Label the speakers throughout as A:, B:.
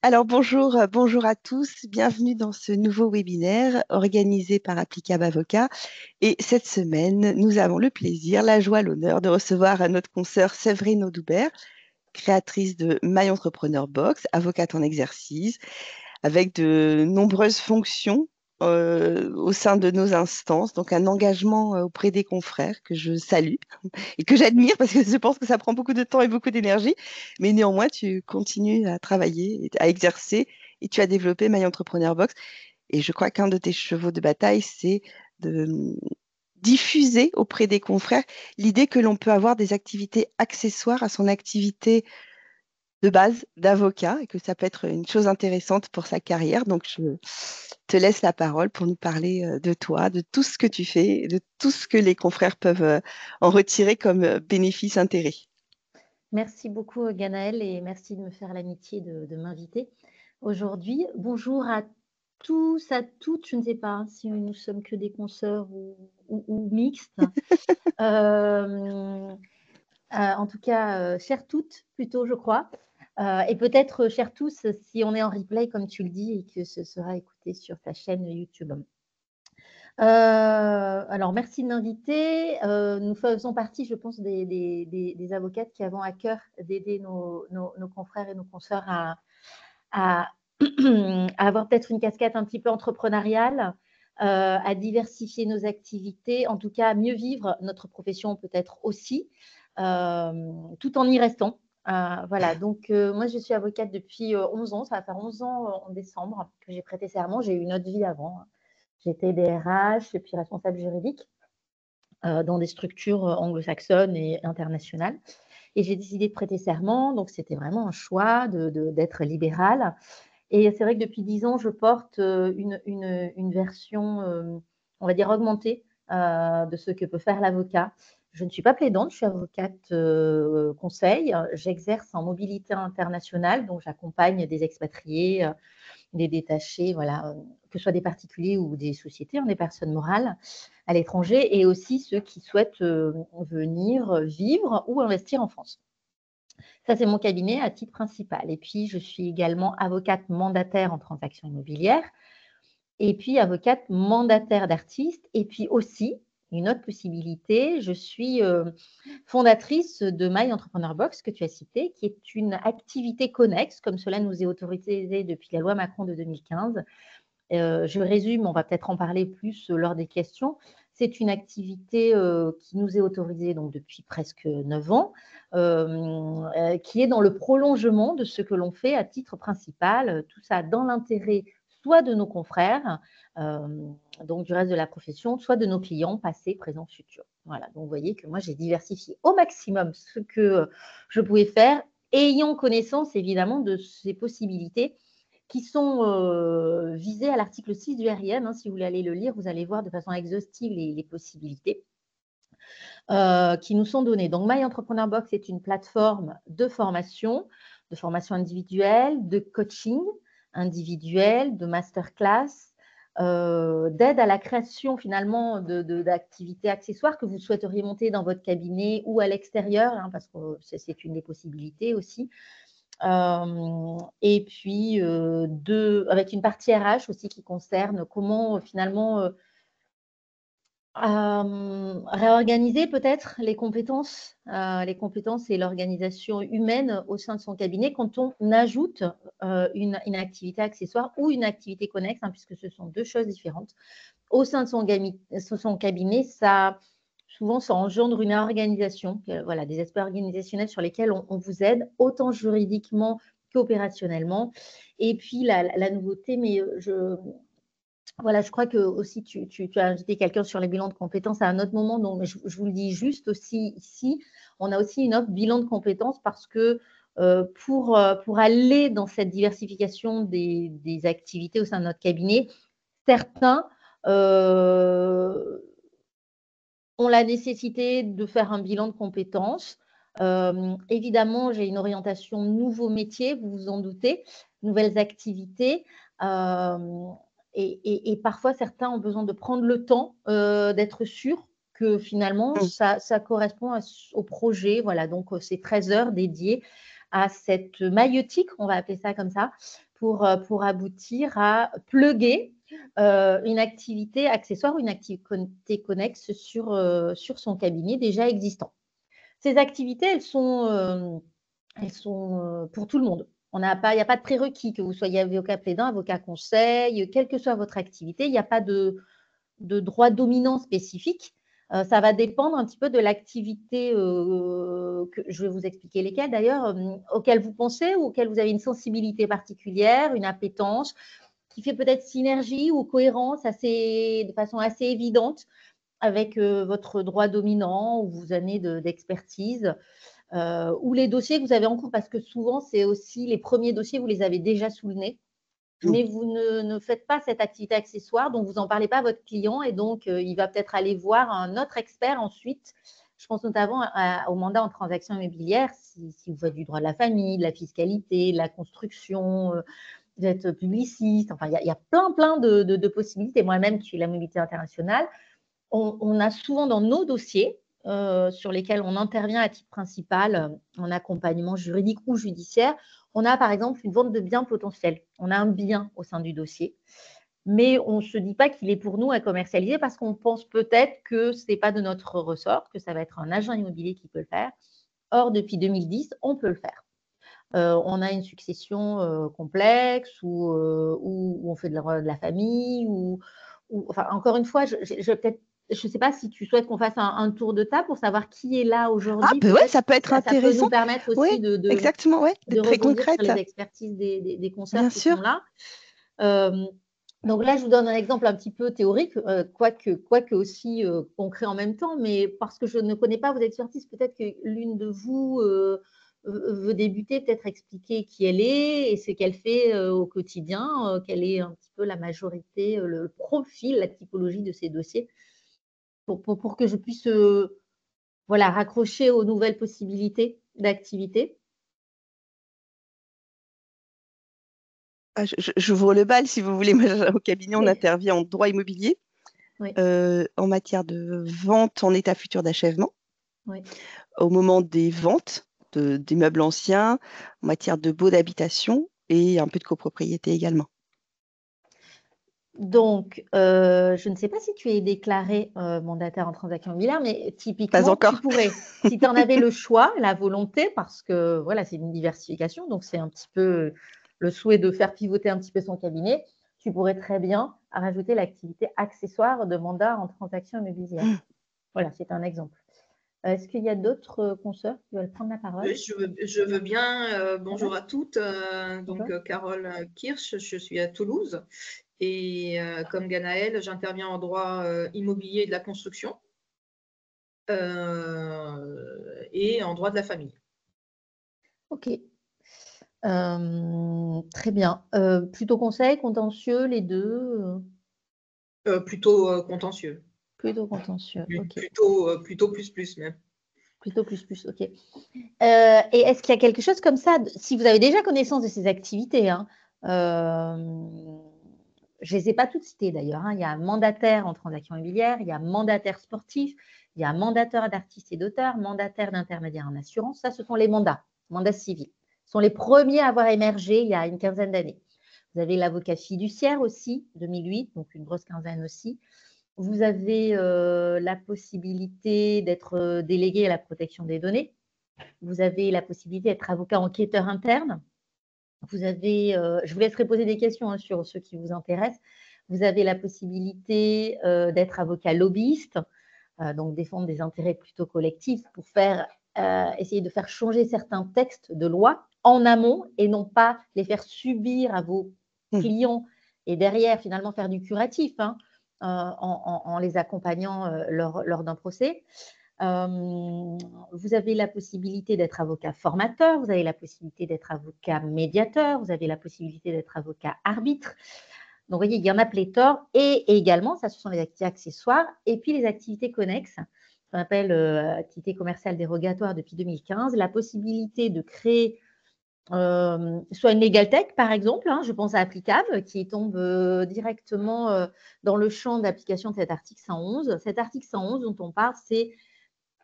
A: Alors bonjour, bonjour à tous, bienvenue dans ce nouveau webinaire organisé par Applicable Avocat. Et cette semaine, nous avons le plaisir, la joie, l'honneur de recevoir notre consoeur Séverine Audubert, créatrice de My Entrepreneur Box, avocate en exercice, avec de nombreuses fonctions au sein de nos instances, donc un engagement auprès des confrères que je salue et que j'admire parce que je pense que ça prend beaucoup de temps et beaucoup d'énergie, mais néanmoins, tu continues à travailler, à exercer et tu as développé My Entrepreneur Box. Et je crois qu'un de tes chevaux de bataille, c'est de diffuser auprès des confrères l'idée que l'on peut avoir des activités accessoires à son activité de base d'avocat et que ça peut être une chose intéressante pour sa carrière. Donc, je te laisse la parole pour nous parler de toi, de tout ce que tu fais, de tout ce que les confrères peuvent en retirer comme bénéfice intérêt.
B: Merci beaucoup, Ganaëlle, et merci de me faire l'amitié de m'inviter aujourd'hui. Bonjour à tous, à toutes. Je ne sais pas si nous sommes que des consoeurs ou mixtes. En tout cas, chères toutes, plutôt, je crois. Et peut-être, chers tous, si on est en replay, comme tu le dis, et que ce sera écouté sur ta chaîne YouTube. Alors, merci de m'inviter. Nous faisons partie, je pense, des avocates qui avons à cœur d'aider nos confrères et nos consoeurs à à avoir peut-être une casquette un petit peu entrepreneuriale, à diversifier nos activités, en tout cas à mieux vivre notre profession peut-être aussi, tout en y restant. Voilà, donc moi je suis avocate depuis 11 ans, ça va faire 11 ans en décembre que j'ai prêté serment, j'ai eu une autre vie avant. J'étais DRH et puis responsable juridique dans des structures anglo-saxonnes et internationales. Et j'ai décidé de prêter serment, donc c'était vraiment un choix d'être libérale. Et c'est vrai que depuis 10 ans, je porte une version, on va dire, augmentée de ce que peut faire l'avocat. Je ne suis pas plaidante, je suis avocate conseil. J'exerce en mobilité internationale, donc j'accompagne des expatriés, des détachés, voilà, que ce soit des particuliers ou des sociétés, des personnes morales à l'étranger, et aussi ceux qui souhaitent venir vivre ou investir en France. Ça, c'est mon cabinet à titre principal. Et puis, je suis également avocate mandataire en transactions immobilières, et puis avocate mandataire d'artistes, et puis aussi, une autre possibilité, je suis fondatrice de My Entrepreneur Box, que tu as cité, qui est une activité connexe, comme cela nous est autorisé depuis la loi Macron de 2015. Je résume, on va peut-être en parler plus lors des questions. C'est une activité qui nous est autorisée donc depuis presque 9 ans, qui est dans le prolongement de ce que l'on fait à titre principal, tout ça dans l'intérêt soit de nos confrères, donc du reste de la profession, soit de nos clients passés, présents, futurs. Voilà, donc vous voyez que moi j'ai diversifié au maximum ce que je pouvais faire, ayant connaissance évidemment de ces possibilités qui sont visées à l'article 6 du RIM. Si vous voulez aller le lire, vous allez voir de façon exhaustive les possibilités qui nous sont données. Donc, My Entrepreneur Box est une plateforme de formation individuelle, de coaching individuel, de masterclass, d'aide à la création finalement d'activités accessoires que vous souhaiteriez monter dans votre cabinet ou à l'extérieur, parce que c'est une des possibilités aussi. Et puis, avec une partie RH aussi qui concerne comment finalement réorganiser peut-être les compétences et l'organisation humaine au sein de son cabinet quand on ajoute une activité accessoire ou une activité connexe, puisque ce sont deux choses différentes. Au sein de son cabinet, souvent, ça engendre une organisation, voilà, des aspects organisationnels sur lesquels on vous aide, autant juridiquement qu'opérationnellement. Et puis, la nouveauté, mais voilà, je crois que aussi tu as invité quelqu'un sur les bilans de compétences à un autre moment, donc je vous le dis juste aussi ici, on a aussi une offre bilan de compétences parce que pour aller dans cette diversification des activités au sein de notre cabinet, certains ont la nécessité de faire un bilan de compétences. Évidemment, j'ai une orientation nouveau métier, vous vous en doutez, nouvelles activités. Et parfois, certains ont besoin de prendre le temps d'être sûrs que finalement, ça correspond au projet. Voilà, donc c'est 13 heures dédiées à cette maïeutique, on va appeler ça comme ça, pour aboutir à plugger une activité accessoire ou une activité connexe sur son cabinet déjà existant. Ces activités, elles sont pour tout le monde. Il n'y a pas de prérequis, que vous soyez avocat plaidant, avocat conseil, quelle que soit votre activité, il n'y a pas de droit dominant spécifique. Ça va dépendre un petit peu de l'activité, que je vais vous expliquer lesquelles d'ailleurs, auxquelles vous pensez ou auxquelles vous avez une sensibilité particulière, une appétence, qui fait peut-être synergie ou cohérence de façon assez évidente avec votre droit dominant ou vos années d'expertise. Ou les dossiers que vous avez en cours, parce que souvent, c'est aussi les premiers dossiers, vous les avez déjà sous le nez, mais vous ne faites pas cette activité accessoire, donc vous n'en parlez pas à votre client, et donc il va peut-être aller voir un autre expert ensuite. Je pense notamment au mandat en transaction immobilière, si vous faites du droit de la famille, de la fiscalité, de la construction, vous êtes publiciste, enfin, il y a plein de possibilités. Moi-même, qui suis la mobilité internationale, on a souvent dans nos dossiers sur lesquels on intervient à titre principal en accompagnement juridique ou judiciaire, on a par exemple une vente de biens potentiels. On a un bien au sein du dossier, mais on ne se dit pas qu'il est pour nous à commercialiser parce qu'on pense peut-être que ce n'est pas de notre ressort, que ça va être un agent immobilier qui peut le faire. Or, depuis 2010, on peut le faire. On a une succession complexe où on fait de la famille, enfin, encore une fois, je ne sais pas si tu souhaites qu'on fasse un tour de table pour savoir qui est là
A: Ah,
B: aujourd'hui.
A: ben ouais,
B: Peut-être
A: ça peut être
B: ça peut
A: intéressant.
B: nous permettre
A: Oui,
B: aussi
A: exactement, ouais,
B: de
A: d'être très
B: rebondir sur
A: concrète.
B: les expertises des consoeurs
A: Bien
B: qui sont
A: sûr.
B: là. Donc là, je vous donne un exemple un petit peu théorique, quoique aussi concret en même temps, mais parce que je ne connais pas vos expertises, peut-être que l'une de vous veut débuter, peut-être expliquer qui elle est et ce qu'elle fait au quotidien, quelle est un petit peu la majorité, le profil, la typologie de ces dossiers, pour que je puisse raccrocher aux nouvelles possibilités d'activité.
A: J'ouvre le bal si vous voulez. Moi, au cabinet, on
B: Oui,
A: intervient en droit immobilier,
B: oui,
A: en matière de vente en état futur d'achèvement,
B: oui.
A: au moment des ventes d'immeubles anciens, en matière de baux d'habitation et un peu de copropriété également.
B: Donc, je ne sais pas si tu es déclaré mandataire en transaction immobilière, mais
A: Pas
B: typiquement, tu
A: encore.
B: pourrais, si tu en avais le choix, la volonté, parce que voilà, c'est une diversification, donc c'est un petit peu le souhait de faire pivoter un petit peu son cabinet, tu pourrais très bien rajouter l'activité accessoire de mandat en transaction immobilière. Voilà, c'est un exemple. Est-ce qu'il y a d'autres consoeurs qui veulent prendre la parole?
C: Oui, je veux bien. Bonjour
B: Ouais,
C: à toutes.
B: bonjour.
C: Carole Kirsch, je suis à Toulouse. Et comme Ganaël, j'interviens en droit immobilier et de la construction et en droit de la famille.
B: Ok. Très bien. Plutôt conseil, contentieux, les deux
C: Plutôt contentieux.
B: Plutôt contentieux, ok.
C: Plutôt plus même.
B: Plutôt plus, ok. Et est-ce qu'il y a quelque chose comme ça, si vous avez déjà connaissance de ces activités, hein, je ne les ai pas toutes citées d'ailleurs, hein, il y a mandataire en transaction immobilière, il y a mandataire sportif, il y a mandataire d'artistes et d'auteurs, mandataire d'intermédiaire en assurance. Ça, ce sont les mandats civils. Ce sont les premiers à avoir émergé il y a une quinzaine d'années. Vous avez l'avocat fiduciaire aussi, 2008, donc une grosse quinzaine aussi. Vous avez la possibilité d'être délégué à la protection des données. Vous avez la possibilité d'être avocat enquêteur interne. Vous avez, je vous laisserai poser des questions hein, sur ceux qui vous intéressent. Vous avez la possibilité d'être avocat lobbyiste, donc défendre des intérêts plutôt collectifs pour essayer de faire changer certains textes de loi en amont et non pas les faire subir à vos clients et derrière finalement faire du curatif hein, en les accompagnant lors d'un procès. Vous avez la possibilité d'être avocat formateur, vous avez la possibilité d'être avocat médiateur, vous avez la possibilité d'être avocat arbitre. Donc, vous voyez, il y en a pléthore. Et également, ça, ce sont les activités accessoires. Et puis, les activités connexes, qu'on appelle activités commerciales dérogatoires depuis 2015, la possibilité de créer soit une Legal Tech, par exemple, hein, je pense à Applicable, qui tombe directement dans le champ d'application de cet article 111. Cet article 111 dont on parle, c'est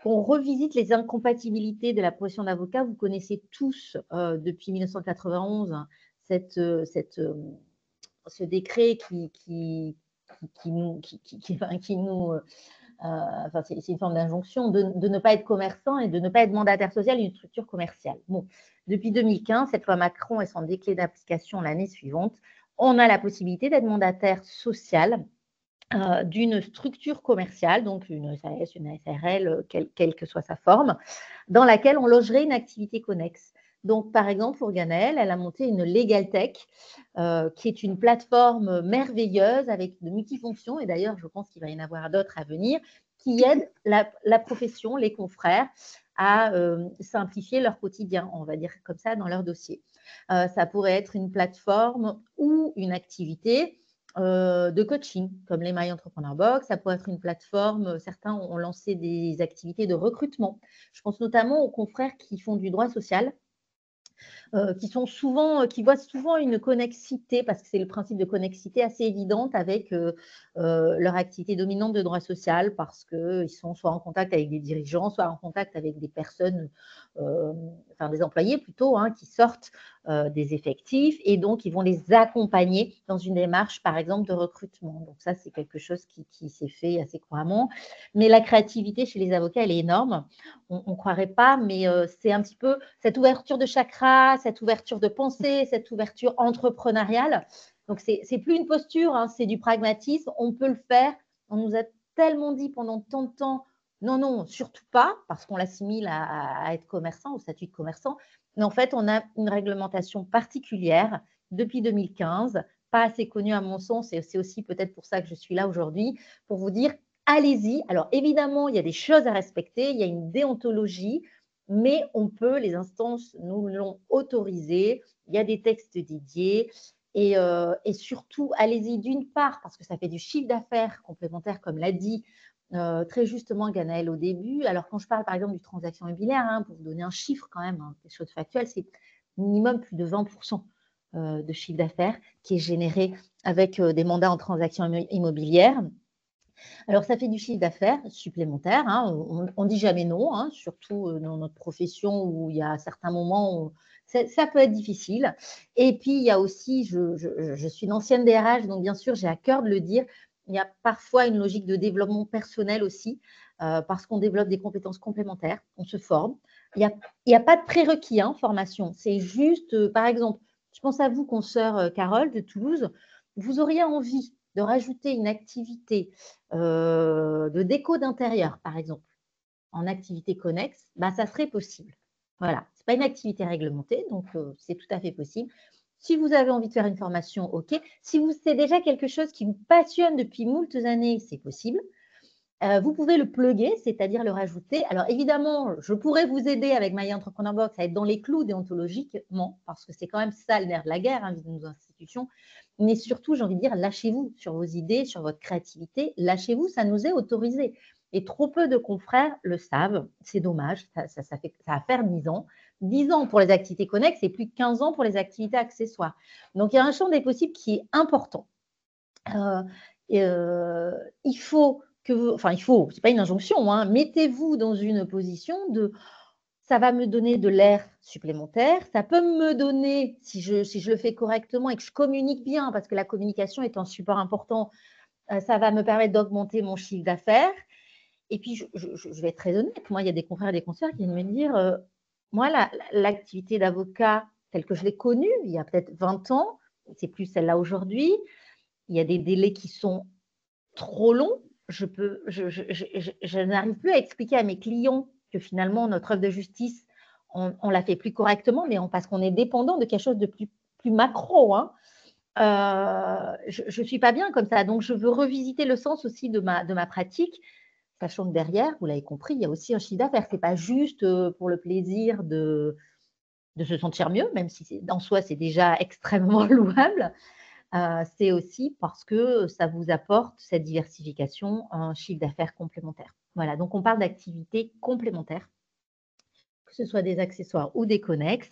B: qu'on revisite les incompatibilités de la profession d'avocat. Vous connaissez tous depuis 1991 ce décret qui nous, enfin, c'est une forme d'injonction de ne pas être commerçant et de ne pas être mandataire social d'une structure commerciale. Bon, depuis 2015, cette loi Macron et son décret d'application l'année suivante, on a la possibilité d'être mandataire social d'une structure commerciale, donc une SAS, une SARL, quelle que soit sa forme, dans laquelle on logerait une activité connexe. Donc, par exemple, pour Ganaëlle, elle a monté une Legal Tech, qui est une plateforme merveilleuse avec de multifonctions, et d'ailleurs, je pense qu'il va y en avoir d'autres à venir, qui aident la profession, les confrères, à simplifier leur quotidien, on va dire comme ça, dans leur dossier. Ça pourrait être une plateforme ou une activité de coaching, comme les My Entrepreneur Box. Ça pourrait être une plateforme, certains ont lancé des activités de recrutement. Je pense notamment aux confrères qui font du droit social, qui voient souvent une connexité, parce que c'est le principe de connexité assez évidente avec leur activité dominante de droit social, parce qu'ils sont soit en contact avec des dirigeants, soit en contact avec des personnes, enfin des employés plutôt, qui sortent des effectifs, et donc ils vont les accompagner dans une démarche, par exemple, de recrutement. Donc ça, c'est quelque chose qui s'est fait assez couramment. Mais la créativité chez les avocats, elle est énorme. On ne croirait pas, mais c'est un petit peu cette ouverture de chakra, cette ouverture de pensée, cette ouverture entrepreneuriale. Donc, c'est plus une posture, c'est du pragmatisme. On peut le faire. On nous a tellement dit pendant tant de temps, non, surtout pas, parce qu'on l'assimile à être commerçant, au statut de commerçant. Mais en fait, on a une réglementation particulière depuis 2015, pas assez connue à mon sens, et c'est aussi peut-être pour ça que je suis là aujourd'hui, pour vous dire, allez-y. Alors, évidemment, il y a des choses à respecter, il y a une déontologie, mais on peut, les instances nous l'ont autorisé, il y a des textes dédiés, et surtout, allez-y d'une part, parce que ça fait du chiffre d'affaires complémentaire, comme l'a dit très justement Ganaëlle au début. Alors, quand je parle par exemple du transaction immobilière, pour vous donner un chiffre quand même, quelque chose de factuel, c'est minimum plus de 20% de chiffre d'affaires qui est généré avec des mandats en transaction immobilière. Alors, ça fait du chiffre d'affaires supplémentaire. On ne dit jamais non, surtout dans notre profession où il y a certains moments où ça peut être difficile. Et puis, il y a aussi, je suis une ancienne DRH, donc bien sûr, j'ai à cœur de le dire, il y a parfois une logique de développement personnel aussi, parce qu'on développe des compétences complémentaires, on se forme. Il n'y a pas de prérequis, formation. C'est juste, par exemple, je pense à vous, consoeur Carole de Toulouse, vous auriez envie de rajouter une activité de déco d'intérieur, par exemple, en activité connexe, ça serait possible. Voilà, ce n'est pas une activité réglementée, donc c'est tout à fait possible. Si vous avez envie de faire une formation, OK. Si c'est déjà quelque chose qui vous passionne depuis moultes années, c'est possible. Vous pouvez le plugger, c'est-à-dire le rajouter. Alors, évidemment, je pourrais vous aider avec My Entrepreneur Box à être dans les clous déontologiquement, parce que c'est quand même ça le nerf de la guerre vis-à-vis de nos institutions. Mais surtout, j'ai envie de dire, lâchez-vous sur vos idées, sur votre créativité. Lâchez-vous, ça nous est autorisé. Et trop peu de confrères le savent. C'est dommage, ça va faire 10 ans. 10 ans pour les activités connexes et plus de 15 ans pour les activités accessoires. Donc, il y a un champ des possibles qui est important. Il faut c'est pas une injonction, mettez-vous dans une position de ça va me donner de l'air supplémentaire, ça peut me donner, si je le fais correctement et que je communique bien, parce que la communication est un support important, ça va me permettre d'augmenter mon chiffre d'affaires. Et puis, je vais être très honnête, moi, il y a des confrères et des consoeurs qui viennent me dire, moi, l'activité d'avocat telle que je l'ai connue il y a peut-être 20 ans, c'est plus celle-là aujourd'hui, il y a des délais qui sont trop longs. Je n'arrive plus à expliquer à mes clients que finalement, notre œuvre de justice, on ne la fait plus correctement, mais parce qu'on est dépendant de quelque chose de plus macro. Je ne suis pas bien comme ça. Donc, je veux revisiter le sens aussi de ma pratique, sachant que derrière, vous l'avez compris, il y a aussi un chiffre d'affaires. Ce n'est pas juste pour le plaisir de se sentir mieux, même si en soi, c'est déjà extrêmement louable. C'est aussi parce que ça vous apporte cette diversification, un chiffre d'affaires complémentaire. Voilà, donc on parle d'activités complémentaires, que ce soit des accessoires ou des connexes.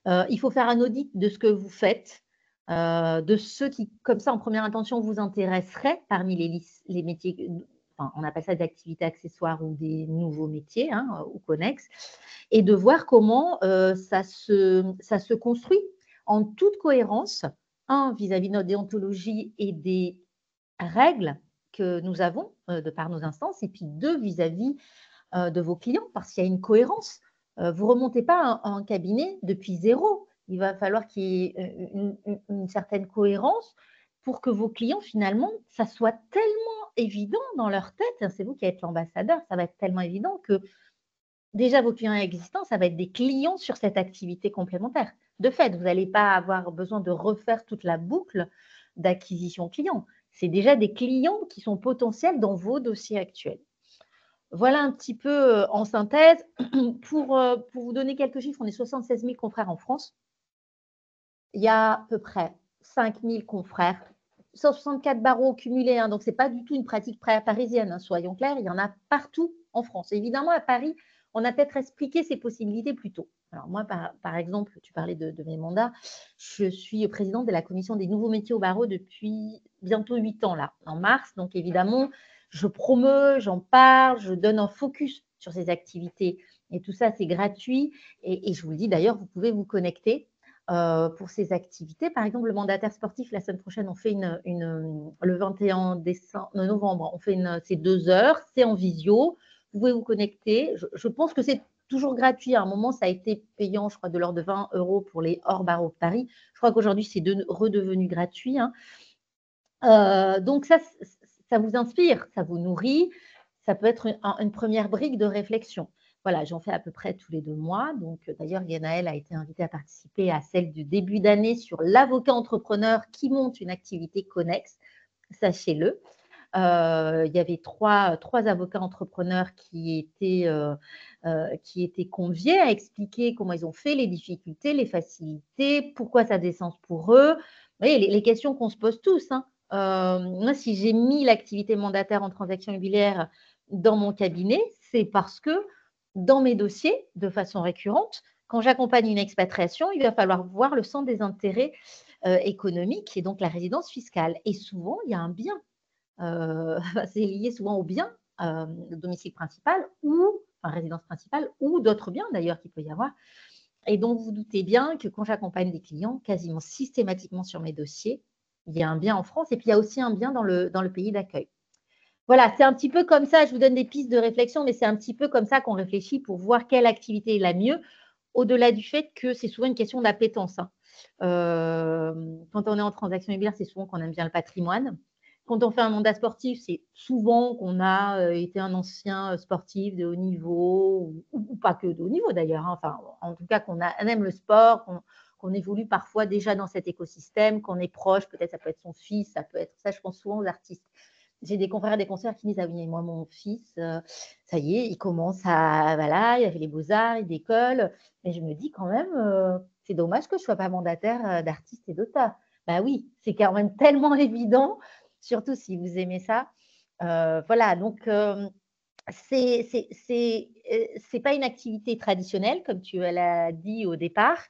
B: Il faut faire un audit de ce que vous faites, de ceux qui, comme ça, en première intention, vous intéresseraient parmi les métiers, on appelle ça des activités accessoires ou des nouveaux métiers ou connexes, et de voir comment ça se construit en toute cohérence, vis-à-vis de notre déontologie et des règles que nous avons de par nos instances, et puis 2, vis-à-vis de vos clients, parce qu'il y a une cohérence. Vous ne remontez pas un cabinet depuis zéro. Il va falloir qu'il y ait une certaine cohérence pour que vos clients, finalement, ça soit tellement évident dans leur tête, c'est vous qui êtes l'ambassadeur, ça va être tellement évident que déjà vos clients existants, ça va être des clients sur cette activité complémentaire. De fait, vous n'allez pas avoir besoin de refaire toute la boucle d'acquisition client. C'est déjà des clients qui sont potentiels dans vos dossiers actuels. Voilà un petit peu en synthèse. Pour vous donner quelques chiffres, on est 76 000 confrères en France. Il y a à peu près 5 000 confrères, 164 barreaux cumulés, donc ce n'est pas du tout une pratique parisienne, soyons clairs, il y en a partout en France. Évidemment, à Paris, on a peut-être expliqué ces possibilités plus tôt. Alors moi, par exemple, tu parlais de mes mandats, je suis présidente de la commission des nouveaux métiers au barreau depuis bientôt 8 ans, là, en mars. Donc évidemment, je promeus, j'en parle, je donne un focus sur ces activités. Et tout ça, c'est gratuit. Et je vous le dis d'ailleurs, vous pouvez vous connecter pour ces activités. Par exemple, le mandataire sportif, la semaine prochaine, on fait le 21 novembre, on fait c'est 2 heures, c'est en visio. Vous pouvez vous connecter. Je pense que c'est toujours gratuit. À un moment, ça a été payant, je crois, de l'ordre de 20 € pour les hors barreaux de Paris. Je crois qu'aujourd'hui, c'est redevenu gratuit. Donc, ça vous inspire, ça vous nourrit. Ça peut être une première brique de réflexion. Voilà, j'en fais à peu près tous les 2 mois. Donc, d'ailleurs, Ganaël a été invité à participer à celle du début d'année sur l'avocat entrepreneur qui monte une activité connexe. Sachez-le. Il y avait trois avocats entrepreneurs qui étaient conviés à expliquer comment ils ont fait, les difficultés, les facilités, pourquoi ça a des sens pour eux. Vous voyez, les questions qu'on se pose tous. Moi, si j'ai mis l'activité mandataire en transaction immobilière dans mon cabinet, c'est parce que dans mes dossiers, de façon récurrente, quand j'accompagne une expatriation, il va falloir voir le centre des intérêts économiques et donc la résidence fiscale. Et souvent, il y a un bien. C'est lié souvent au bien, le domicile principal ou résidence principale ou d'autres biens d'ailleurs qu'il peut y avoir. Et donc, vous doutez bien que quand j'accompagne des clients, quasiment systématiquement sur mes dossiers, il y a un bien en France et puis il y a aussi un bien dans le pays d'accueil. Voilà, c'est un petit peu comme ça, je vous donne des pistes de réflexion, mais c'est un petit peu comme ça qu'on réfléchit pour voir quelle activité est la mieux, au-delà du fait que c'est souvent une question d'appétence. Quand on est en transaction immobilière, c'est souvent qu'on aime bien le patrimoine. Quand on fait un mandat sportif, c'est souvent qu'on a été un ancien sportif de haut niveau, ou pas que de haut niveau d'ailleurs, enfin, en tout cas qu'on aime le sport, qu'on évolue parfois déjà dans cet écosystème, qu'on est proche, peut-être ça peut être son fils, ça peut être ça, je pense souvent aux artistes. J'ai des confrères et des consoeurs qui disent « Ah oui, moi, mon fils, ça y est, il commence voilà, il a fait les beaux-arts, il décolle. » Mais je me dis quand même, c'est dommage que je ne sois pas mandataire d'artiste et d'auteur. Ben oui, c'est quand même tellement évident, surtout si vous aimez ça. Voilà, donc c'est pas une activité traditionnelle, comme tu l'as dit au départ,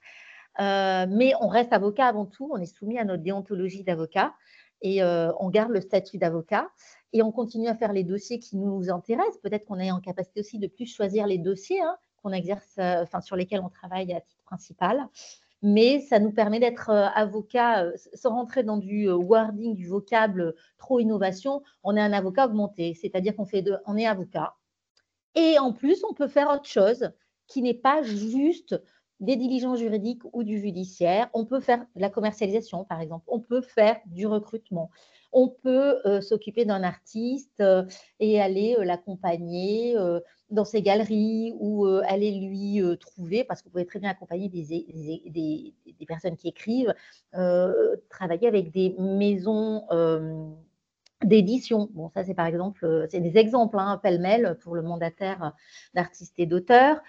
B: mais on reste avocat avant tout, on est soumis à notre déontologie d'avocat et on garde le statut d'avocat et on continue à faire les dossiers qui nous intéressent. Peut-être qu'on est en capacité aussi de plus choisir les dossiers qu'on exerce, sur lesquels on travaille à titre principal. Mais ça nous permet d'être avocat, sans rentrer dans du wording, du vocable trop innovation. On est un avocat augmenté, c'est-à-dire on est avocat. Et en plus, on peut faire autre chose qui n'est pas juste des diligences juridiques ou du judiciaire. On peut faire de la commercialisation, par exemple. On peut faire du recrutement. On peut s'occuper d'un artiste et aller l'accompagner dans ses galeries ou aller lui trouver, parce que vous pouvez très bien accompagner des personnes qui écrivent, travailler avec des maisons d'édition. Bon, ça, c'est par exemple, c'est des exemples, pêle-mêle pour le mandataire d'artistes et d'auteurs.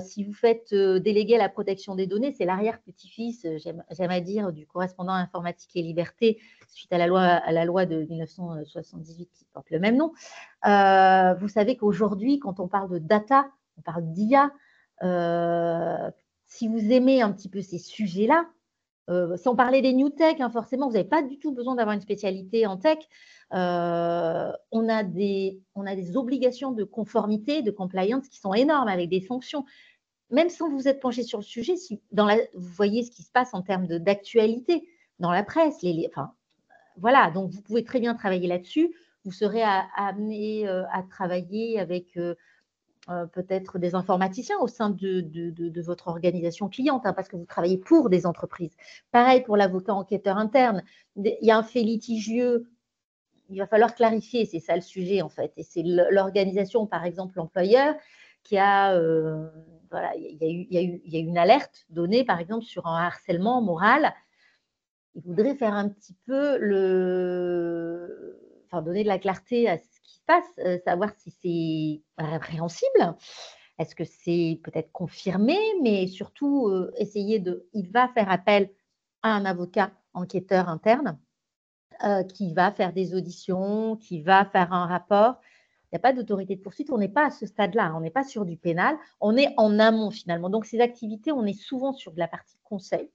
B: Si vous faites déléguer à la protection des données, c'est l'arrière-petit-fils, j'aime à dire, du correspondant informatique et liberté, suite à la loi de 1978 qui porte le même nom. Vous savez qu'aujourd'hui, quand on parle de data, on parle d'IA. Si vous aimez un petit peu ces sujets-là, si on parlait des new tech, forcément, vous n'avez pas du tout besoin d'avoir une spécialité en tech. On a des obligations de conformité, de compliance qui sont énormes avec des sanctions. même sans vous être penché sur le sujet, si vous voyez ce qui se passe en termes d'actualité dans la presse, enfin, voilà, donc vous pouvez très bien travailler là-dessus. Vous serez amené à travailler avec peut-être des informaticiens au sein de votre organisation cliente, parce que vous travaillez pour des entreprises. Pareil pour l'avocat enquêteur interne. Il y a un fait litigieux, il va falloir clarifier, c'est ça le sujet en fait. Et c'est l'organisation, par exemple l'employeur, qui a, voilà, il y a eu une alerte donnée, par exemple, sur un harcèlement moral. Il voudrait faire un petit peu enfin, donner de la clarté à ce qui se passe, savoir si c'est répréhensible, est-ce que c'est peut-être confirmé, mais surtout il va faire appel à un avocat enquêteur interne qui va faire des auditions, qui va faire un rapport. Il n'y a pas d'autorité de poursuite, on n'est pas à ce stade-là, on n'est pas sur du pénal, on est en amont finalement. Donc ces activités, on est souvent sur de la partie conseil.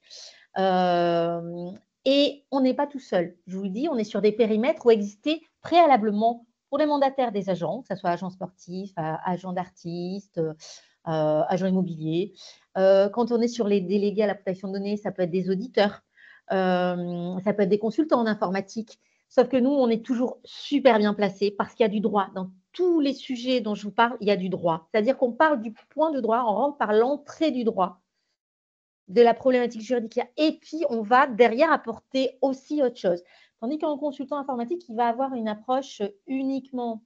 B: Et on n'est pas tout seul. Je vous le dis, on est sur des périmètres où existait préalablement pour les mandataires des agents, que ce soit agents sportifs, agents d'artistes, agents immobiliers. Quand on est sur les délégués à la protection de données, ça peut être des auditeurs, ça peut être des consultants en informatique. Sauf que nous, on est toujours super bien placés parce qu'il y a du droit. Dans tous les sujets dont je vous parle, il y a du droit. C'est-à-dire qu'on parle du point de droit, on rentre par l'entrée du droit, de la problématique juridique, et puis on va derrière apporter aussi autre chose. Tandis qu'un consultant informatique, il va avoir une approche uniquement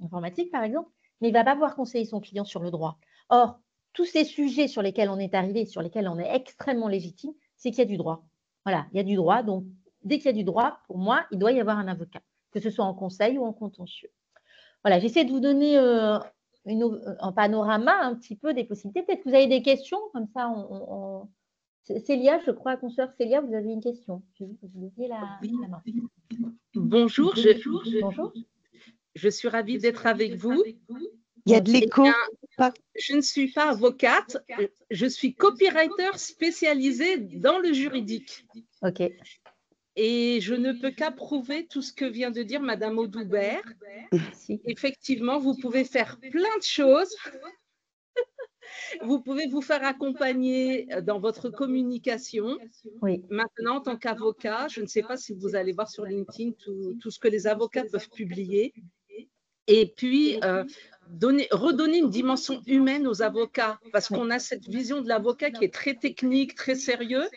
B: informatique, par exemple, mais il ne va pas pouvoir conseiller son client sur le droit. Or, tous ces sujets sur lesquels on est arrivé, sur lesquels on est extrêmement légitime, c'est qu'il y a du droit. Voilà, il y a du droit. Donc, dès qu'il y a du droit, pour moi, il doit y avoir un avocat, que ce soit en conseil ou en contentieux. Voilà, j'essaie de vous donner un panorama un petit peu des possibilités. Peut-être que vous avez des questions, comme ça, Célia, je crois, consoeur Célia, vous avez une question. Je vais vous lever la main.
D: Bonjour,
B: Bonjour.
D: je suis ravie d'être avec vous.
A: Il y a de l'écho.
D: Je ne suis pas avocate, je suis copywriter spécialisée dans le juridique.
B: Ok.
D: Et je ne peux qu'approuver tout ce que vient de dire Madame Audoubert. Effectivement, vous pouvez faire plein de choses. Vous pouvez vous faire accompagner dans votre communication.
B: Oui.
D: Maintenant, en tant qu'avocat, je ne sais pas si vous allez voir sur LinkedIn tout ce que les avocats peuvent publier. Et puis, redonner une dimension humaine aux avocats, parce qu'on a cette vision de l'avocat qui est très technique, très sérieux,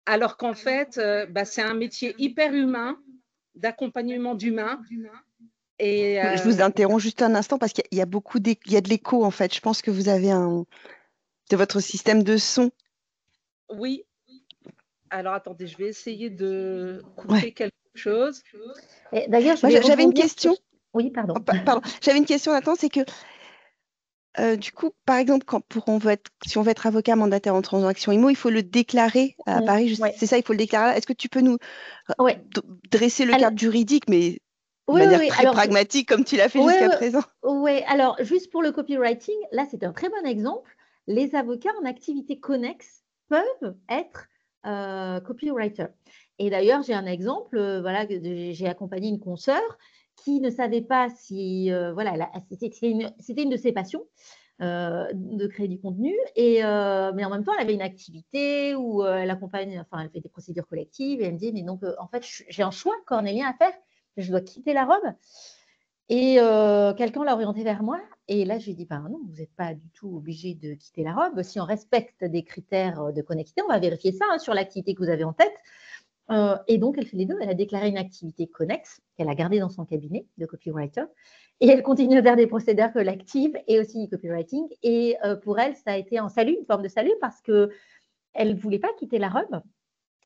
D: alors qu'en fait, c'est un métier hyper humain, d'accompagnement d'humains. Et
A: je vous interromps juste un instant parce qu'il y a il y a de l'écho en fait. Je pense que vous avez de votre système de son.
D: Oui. Alors attendez, je vais essayer de couper quelque chose.
B: D'ailleurs,
A: j'avais une question.
B: Oui, pardon.
A: Pardon. J'avais une question, Nathan, c'est que du coup, par exemple, si on veut être avocat mandataire en transaction IMO, il faut le déclarer à Paris. C'est ça, il faut le déclarer. Est-ce que tu peux nous dresser le cadre juridique, mais de manière très pragmatique, comme tu l'as fait jusqu'à présent?
B: Oui, alors juste pour le copywriting, là, c'est un très bon exemple. Les avocats en activité connexe peuvent être copywriter. Et d'ailleurs, j'ai un exemple, j'ai accompagné une consoeur qui ne savait pas si, c'était une de ses passions de créer du contenu, mais en même temps, elle avait une activité où elle accompagne, enfin, elle fait des procédures collectives, et elle me dit, mais donc, en fait, j'ai un choix cornélien à faire, je dois quitter la robe. Et quelqu'un l'a orienté vers moi. Et là, je lui ai dit, non, vous n'êtes pas du tout obligé de quitter la robe. Si on respecte des critères de connexité, on va vérifier ça sur l'activité que vous avez en tête. Et donc, elle fait les deux. Elle a déclaré une activité connexe qu'elle a gardée dans son cabinet de copywriter. Et elle continue à faire des procédures collectives et aussi du copywriting. Et pour elle, ça a été un salut, une forme de salut, parce qu'elle ne voulait pas quitter la robe.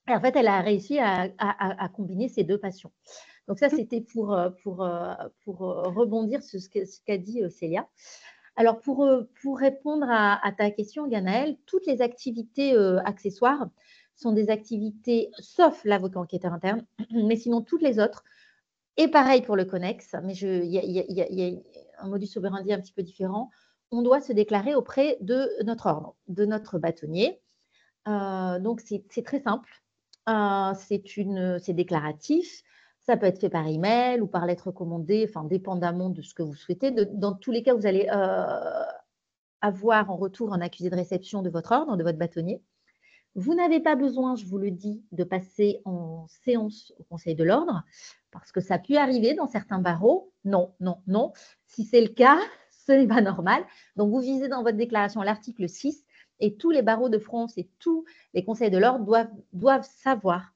B: Et en fait, elle a réussi à combiner ces deux passions. Donc ça, c'était pour rebondir sur ce qu'a dit Célia. Alors, pour répondre à ta question, Ganaëlle, toutes les activités accessoires sont des activités, sauf l'avocat enquêteur interne, mais sinon toutes les autres. Et pareil pour le connexe, mais il y a un modus operandi un petit peu différent. On doit se déclarer auprès de notre ordre, de notre bâtonnier. Donc, c'est très simple. C'est déclaratif. Ça peut être fait par email ou par lettre recommandée, enfin, dépendamment de ce que vous souhaitez. Dans tous les cas, vous allez avoir en retour un accusé de réception de votre ordre, de votre bâtonnier. Vous n'avez pas besoin, je vous le dis, de passer en séance au Conseil de l'ordre, parce que ça peut arriver dans certains barreaux. Non, non, non. Si c'est le cas, ce n'est pas normal. Donc, vous visez dans votre déclaration l'article 6 et tous les barreaux de France et tous les conseils de l'ordre doivent savoir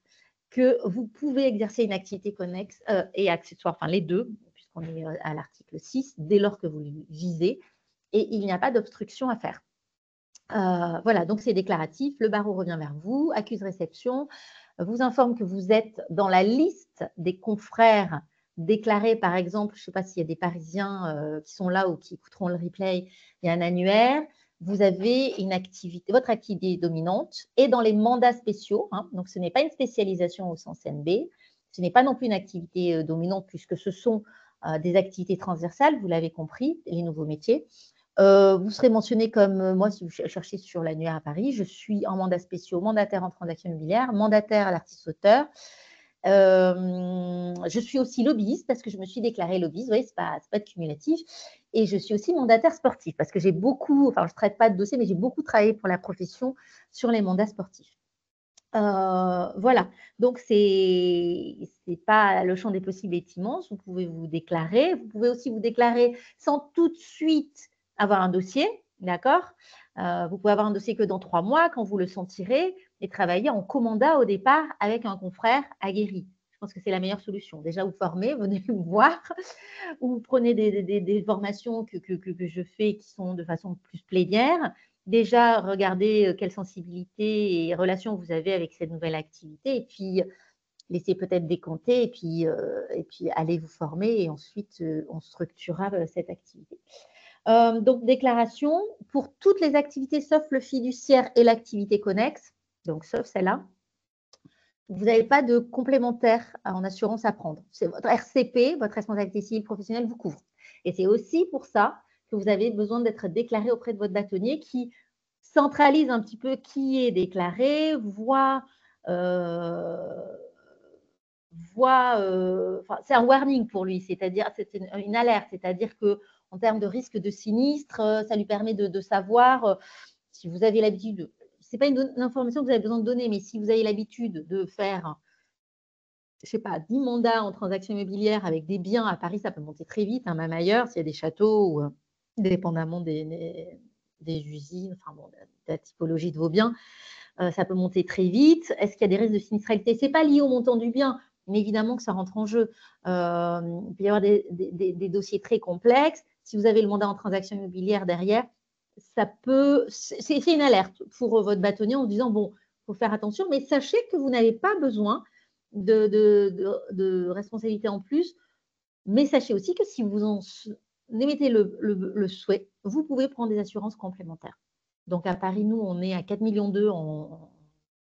B: que vous pouvez exercer une activité connexe et accessoire, enfin les deux, puisqu'on est à l'article 6, dès lors que vous le visez, et il n'y a pas d'obstruction à faire. Voilà, donc c'est déclaratif, le barreau revient vers vous, accuse réception, vous informe que vous êtes dans la liste des confrères déclarés, par exemple, je ne sais pas s'il y a des Parisiens qui sont là ou qui écouteront le replay, il y a un annuaire, vous avez une activité, votre activité dominante est dans les mandats spéciaux, hein, donc ce n'est pas une spécialisation au sens NB, ce n'est pas non plus une activité dominante puisque ce sont des activités transversales, vous l'avez compris, les nouveaux métiers. Vous serez mentionné comme, moi, si vous cherchez sur l'annuaire à Paris, je suis en mandat spéciaux, mandataire en transactions immobilières, mandataire à l'artiste-auteur. Je suis aussi lobbyiste parce que je me suis déclarée lobbyiste, vous voyez, ce n'est pas cumulatif. Et je suis aussi mandataire sportif parce que j'ai beaucoup, enfin, je ne traite pas de dossier, mais j'ai beaucoup travaillé pour la profession sur les mandats sportifs. Voilà, donc c'est pas le champ des possibles est immense, vous pouvez vous déclarer, vous pouvez aussi vous déclarer sans tout de suite avoir un dossier, d'accord, vous pouvez avoir un dossier que dans 3 mois quand vous le sentirez et travailler en commanda au départ avec un confrère aguerri. Je pense que c'est la meilleure solution. Déjà, vous formez, venez me voir, ou vous prenez des formations que je fais qui sont de façon plus plénière. Déjà, regardez quelle sensibilité et relation vous avez avec cette nouvelle activité et puis laissez peut-être décanter et puis allez vous former et ensuite on structurera cette activité. Donc, déclaration pour toutes les activités sauf le fiduciaire et l'activité connexe, donc sauf celle-là. Vous n'avez pas de complémentaire en assurance à prendre. C'est votre RCP, votre responsabilité civile professionnelle, vous couvre. Et c'est aussi pour ça que vous avez besoin d'être déclaré auprès de votre bâtonnier qui centralise un petit peu qui est déclaré, c'est un warning pour lui, c'est-à-dire c'est une alerte, c'est-à-dire qu'en termes de risque de sinistre, ça lui permet de savoir si vous avez l'habitude, ce n'est pas une information que vous avez besoin de donner, mais si vous avez l'habitude de faire, je ne sais pas, 10 mandats en transactions immobilières avec des biens à Paris, ça peut monter très vite, hein, même ailleurs, s'il y a des châteaux ou dépendamment des usines, enfin bon, de la typologie de vos biens, ça peut monter très vite. Est-ce qu'il y a des risques de sinistralité? Ce n'est pas lié au montant du bien, mais évidemment que ça rentre en jeu. Il peut y avoir des dossiers très complexes. Si vous avez le mandat en transaction immobilière derrière, c'est une alerte pour votre bâtonnier en disant, bon, il faut faire attention, mais sachez que vous n'avez pas besoin de responsabilité en plus, mais sachez aussi que si vous en émettez le souhait, vous pouvez prendre des assurances complémentaires. Donc, à Paris, nous, on est à 4,2 millions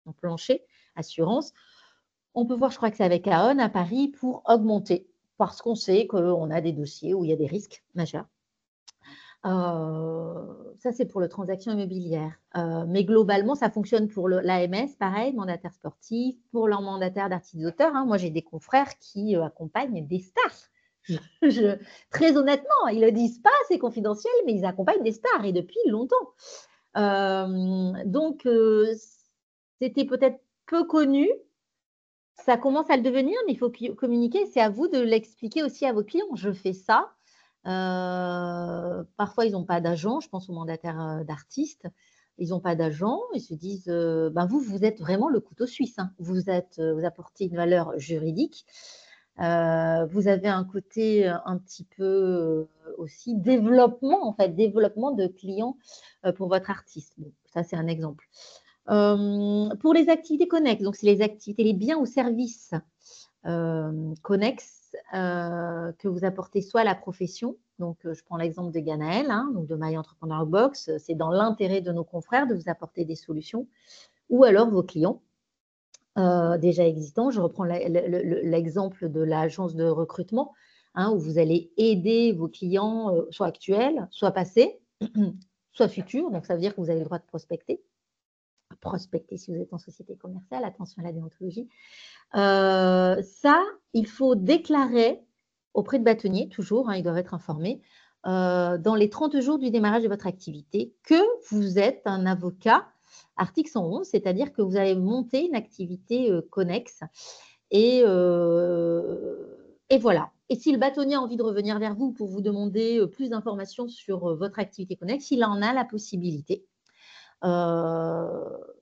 B: en plancher, assurance. On peut voir, je crois que c'est avec Aon à Paris, pour augmenter, parce qu'on sait qu'on a des dossiers où il y a des risques majeurs. Ça, c'est pour la transaction immobilière. Mais globalement, ça fonctionne pour l'AMS, pareil, mandataire sportif, pour leur mandataire d'artiste-auteur. Hein. Moi, j'ai des confrères qui accompagnent des stars. Très honnêtement, ils ne le disent pas, c'est confidentiel, mais ils accompagnent des stars et depuis longtemps. Donc, c'était peut-être peu connu. Ça commence à le devenir, mais il faut communiquer. C'est à vous de l'expliquer aussi à vos clients. Je fais ça. Parfois, ils n'ont pas d'agent. Je pense aux mandataires d'artistes. Ils n'ont pas d'agent. Ils se disent, vous êtes vraiment le couteau suisse. Hein. Vous apportez une valeur juridique. Vous avez un côté un petit peu aussi développement de clients pour votre artiste. Bon, ça, c'est un exemple. Pour les activités connexes, donc c'est les activités, les biens ou services connexes que vous apportez soit à la profession, donc je prends l'exemple de Ganaël, hein, donc de My Entrepreneur Box, c'est dans l'intérêt de nos confrères de vous apporter des solutions, ou alors vos clients déjà existants. Je reprends l'exemple de l'agence de recrutement, hein, où vous allez aider vos clients, soit actuels, soit passés, soit futurs, donc ça veut dire que vous avez le droit de prospecter si vous êtes en société commerciale, attention à la déontologie. Ça, il faut déclarer auprès de bâtonniers, toujours, hein, ils doivent être informés, dans les 30 jours du démarrage de votre activité que vous êtes un avocat article 111, c'est-à-dire que vous avez monté une activité connexe. Et voilà. Et si le bâtonnier a envie de revenir vers vous pour vous demander plus d'informations sur votre activité connexe, il en a la possibilité.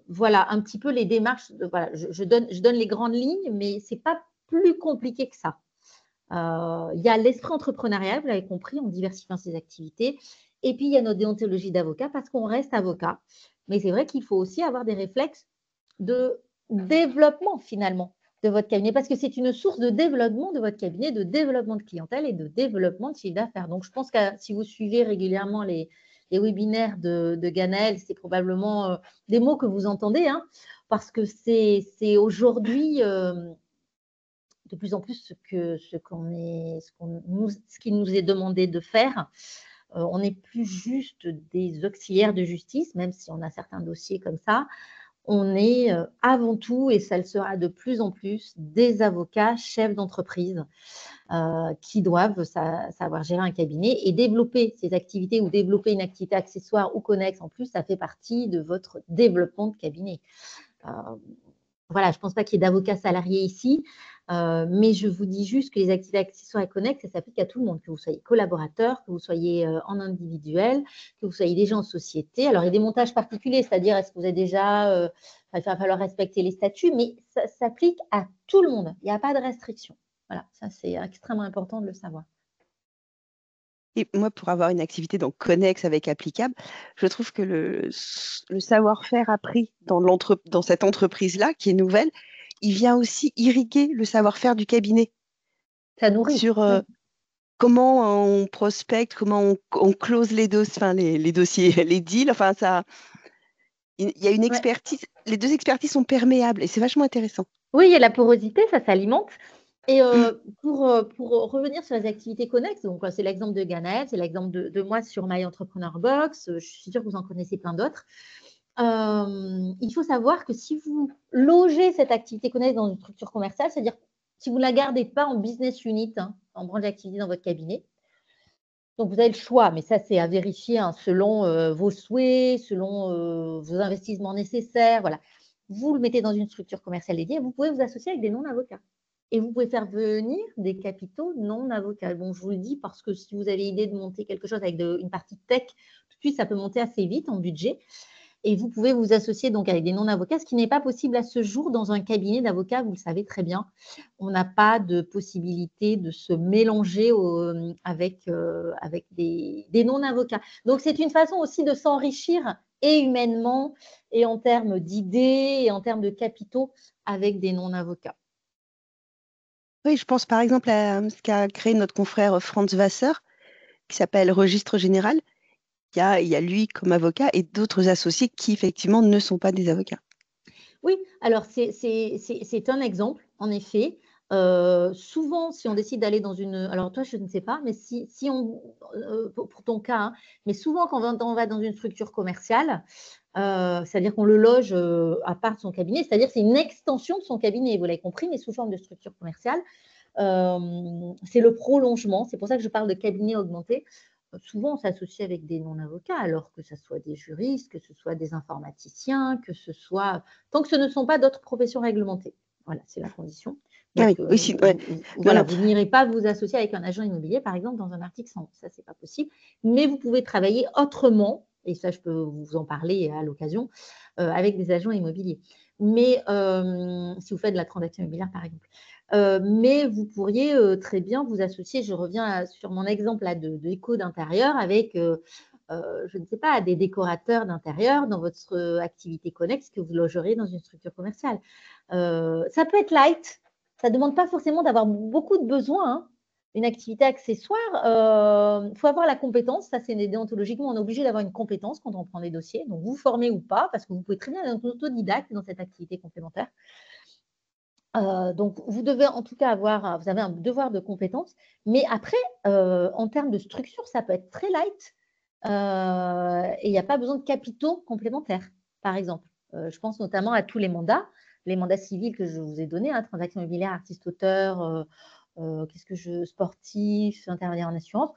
B: Voilà un petit peu les démarches. Voilà, je donne les grandes lignes, mais ce n'est pas plus compliqué que ça. Il y a l'esprit entrepreneurial, vous l'avez compris, en diversifiant ses activités. Et puis, il y a notre déontologie d'avocat parce qu'on reste avocat. Mais c'est vrai qu'il faut aussi avoir des réflexes de développement, finalement, de votre cabinet, parce que c'est une source de développement de votre cabinet, de développement de clientèle et de développement de chiffre d'affaires. Donc, je pense que si vous suivez régulièrement les webinaires de Ganaël, c'est probablement des mots que vous entendez, hein, parce que c'est aujourd'hui de plus en plus ce qu'il nous est demandé de faire. On n'est plus juste des auxiliaires de justice, même si on a certains dossiers comme ça. On est avant tout, et ça le sera de plus en plus, des avocats chefs d'entreprise qui doivent savoir gérer un cabinet et développer ces activités ou développer une activité accessoire ou connexe. En plus, ça fait partie de votre développement de cabinet. Voilà, je ne pense pas qu'il y ait d'avocats salariés ici, mais je vous dis juste que les activités accessoires et connexes, ça s'applique à tout le monde, que vous soyez collaborateur, que vous soyez en individuel, que vous soyez déjà en société. Alors, il y a des montages particuliers, c'est-à-dire est-ce que vous êtes déjà… il va falloir respecter les statuts, mais ça s'applique à tout le monde. Il n'y a pas de restriction. Voilà, ça, c'est extrêmement important de le savoir.
A: Et moi, pour avoir une activité donc connexe avec applicable, je trouve que le savoir-faire appris dans cette entreprise-là, qui est nouvelle, il vient aussi irriguer le savoir-faire du cabinet
B: Ça nourrit.
A: sur comment on prospecte, comment on close les dossiers, les dossiers, les deals. Enfin, il y a une expertise. Les deux expertises sont perméables et c'est vachement intéressant.
B: Oui, il y a la porosité, ça s'alimente. Et pour revenir sur les activités connexes, donc c'est l'exemple de Ganaël, c'est l'exemple de moi sur My Entrepreneur Box, je suis sûre que vous en connaissez plein d'autres. Il faut savoir que si vous logez cette activité connexe dans une structure commerciale, c'est-à-dire si vous ne la gardez pas en business unit, hein, en branche d'activité dans votre cabinet, donc vous avez le choix, mais ça c'est à vérifier selon vos souhaits, selon vos investissements nécessaires. Voilà. Vous le mettez dans une structure commerciale dédiée, vous pouvez vous associer avec des non-avocats. Et vous pouvez faire venir des capitaux non avocats. Bon, je vous le dis parce que si vous avez l'idée de monter quelque chose avec une partie tech, tout de suite, ça peut monter assez vite en budget. Et vous pouvez vous associer donc avec des non-avocats, ce qui n'est pas possible à ce jour dans un cabinet d'avocats, vous le savez très bien. On n'a pas de possibilité de se mélanger avec des non-avocats. Donc, c'est une façon aussi de s'enrichir et humainement, et en termes d'idées, et en termes de capitaux avec des non-avocats.
A: Oui, je pense par exemple à ce qu'a créé notre confrère Franz Wasser, qui s'appelle Registre Général. Il y a lui comme avocat et d'autres associés qui effectivement ne sont pas des avocats.
B: Oui, alors c'est un exemple, en effet. Souvent, si on décide d'aller dans une… Alors toi, je ne sais pas, mais si on… pour ton cas, hein, mais souvent quand on va dans une structure commerciale, c'est-à-dire qu'on le loge à part de son cabinet, c'est-à-dire c'est une extension de son cabinet, vous l'avez compris, mais sous forme de structure commerciale. C'est le prolongement, c'est pour ça que je parle de cabinet augmenté. Souvent, on s'associe avec des non-avocats, alors que ce soit des juristes, que ce soit des informaticiens, que ce soit… Tant que ce ne sont pas d'autres professions réglementées. Voilà, c'est la condition. Donc, voilà, vous n'irez pas vous associer avec un agent immobilier, par exemple, dans un article 100. Ça, c'est pas possible. Mais vous pouvez travailler autrement, et ça, je peux vous en parler à l'occasion, avec des agents immobiliers. Mais si vous faites de la transaction immobilière, par exemple. Mais vous pourriez très bien vous associer, je reviens sur mon exemple là, de éco d'intérieur avec, je ne sais pas, des décorateurs d'intérieur dans votre activité connexe que vous logerez dans une structure commerciale. Ça peut être light, ça ne demande pas forcément d'avoir beaucoup de besoins, hein. Une activité accessoire, il faut avoir la compétence, ça c'est déontologiquement, on est obligé d'avoir une compétence quand on prend des dossiers, donc vous formez ou pas, parce que vous pouvez très bien être autodidacte dans cette activité complémentaire. Donc, vous devez en tout cas vous avez un devoir de compétence, mais après, en termes de structure, ça peut être très light et il n'y a pas besoin de capitaux complémentaires, par exemple. Je pense notamment à tous les mandats civils que je vous ai donnés, hein, transaction immobilière, artiste-auteur, sportif, intermédiaire en assurance.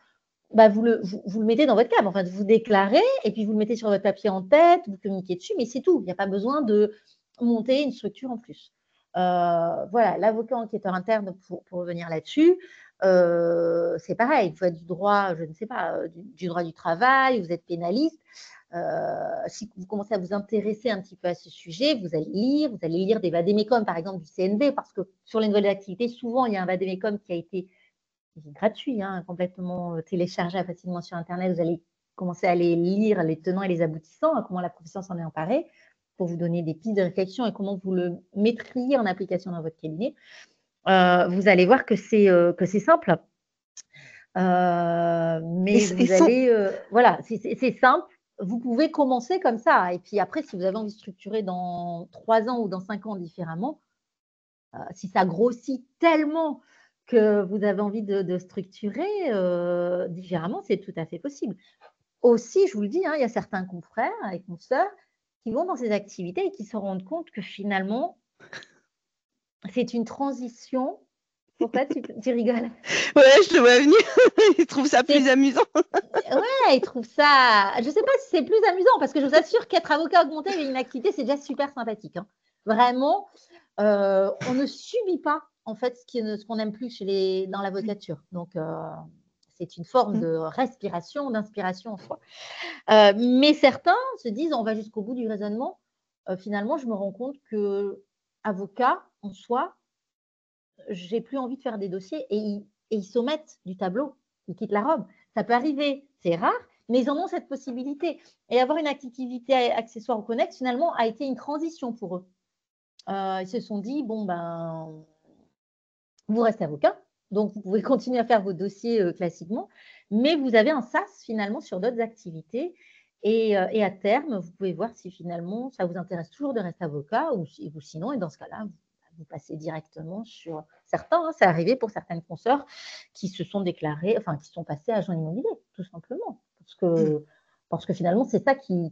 B: vous le mettez dans votre CAB. Enfin, vous déclarez et puis vous le mettez sur votre papier en tête, vous communiquez dessus, mais c'est tout. Il n'y a pas besoin de monter une structure en plus. Voilà, l'avocat enquêteur interne, pour revenir là-dessus, c'est pareil. Vous faites du droit, je ne sais pas, du droit du travail, vous êtes pénaliste. Si vous commencez à vous intéresser un petit peu à ce sujet, vous allez lire des vadémécums, par exemple du CNV, parce que sur les nouvelles activités, souvent, il y a un vadémécum qui a été gratuit, complètement téléchargeable facilement sur Internet. Vous allez commencer à aller lire les tenants et les aboutissants, comment la profession s'en est emparée, pour vous donner des pistes de réflexion et comment vous le mettriez en application dans votre cabinet. Vous allez voir que c'est simple. Mais vous allez… voilà, c'est simple. Vous pouvez commencer comme ça. Et puis après, si vous avez envie de structurer dans 3 ans ou dans 5 ans différemment, si ça grossit tellement que vous avez envie de structurer différemment, c'est tout à fait possible. Aussi, je vous le dis, il y a certains confrères et consoeurs qui vont dans ces activités et qui se rendent compte que finalement, c'est une transition. Pourquoi tu rigoles?
A: Ouais, je le vois venir. Ils trouvent ça plus amusant.
B: Ouais, ils trouvent ça… Je ne sais pas si c'est plus amusant, parce que je vous assure qu'être avocat augmenté avec une activité, c'est déjà super sympathique. Vraiment, on ne subit pas en fait ce qu'on n'aime plus dans l'avocature. Donc, c'est une forme de respiration, d'inspiration en soi. Mais certains se disent, on va jusqu'au bout du raisonnement. Finalement, je me rends compte que avocat en soi, j'ai plus envie de faire des dossiers et ils s'omettent du tableau, ils quittent la robe. Ça peut arriver, c'est rare, mais ils en ont cette possibilité. Et avoir une activité accessoire ou connexe, finalement, a été une transition pour eux. Ils se sont dit, bon, vous restez avocat, donc vous pouvez continuer à faire vos dossiers classiquement, mais vous avez un SAS finalement sur d'autres activités. Et à terme, vous pouvez voir si finalement ça vous intéresse toujours de rester avocat ou sinon, et dans ce cas-là, vous passez directement sur certains. C'est arrivé pour certaines consoeurs qui se sont déclarées, enfin qui sont passées agents immobiliers, tout simplement. Parce que finalement, c'est ça qui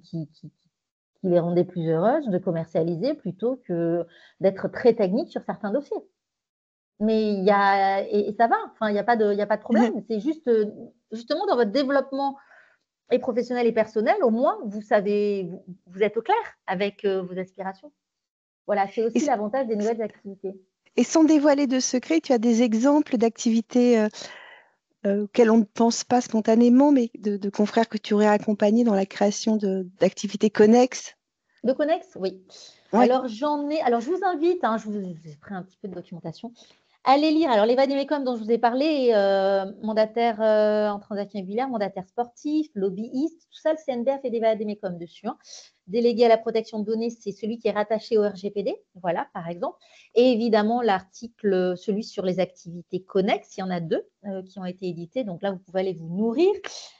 B: les rendait plus heureuses de commercialiser plutôt que d'être très technique sur certains dossiers. Mais et ça va, enfin, il n'y a pas de problème. C'est juste, justement, dans votre développement et professionnel et personnel, au moins, vous savez, vous êtes au clair avec vos aspirations. Voilà, c'est aussi l'avantage des nouvelles activités.
A: Et sans dévoiler de secret, tu as des exemples d'activités auxquelles on ne pense pas spontanément, mais de confrères que tu aurais accompagnés dans la création d'activités connexes?
B: De connexes, oui. Ouais. Alors, je vous invite, je vous ai pris un petit peu de documentation. Allez lire, alors les vadémécums dont je vous ai parlé, mandataire en transaction immobilière, mandataire sportif, lobbyiste, tout ça, le CNB a fait des vadémécums dessus. Délégué à la protection de données, c'est celui qui est rattaché au RGPD, voilà, par exemple. Et évidemment, l'article, celui sur les activités connexes, il y en a 2 qui ont été édités, donc là, vous pouvez aller vous nourrir.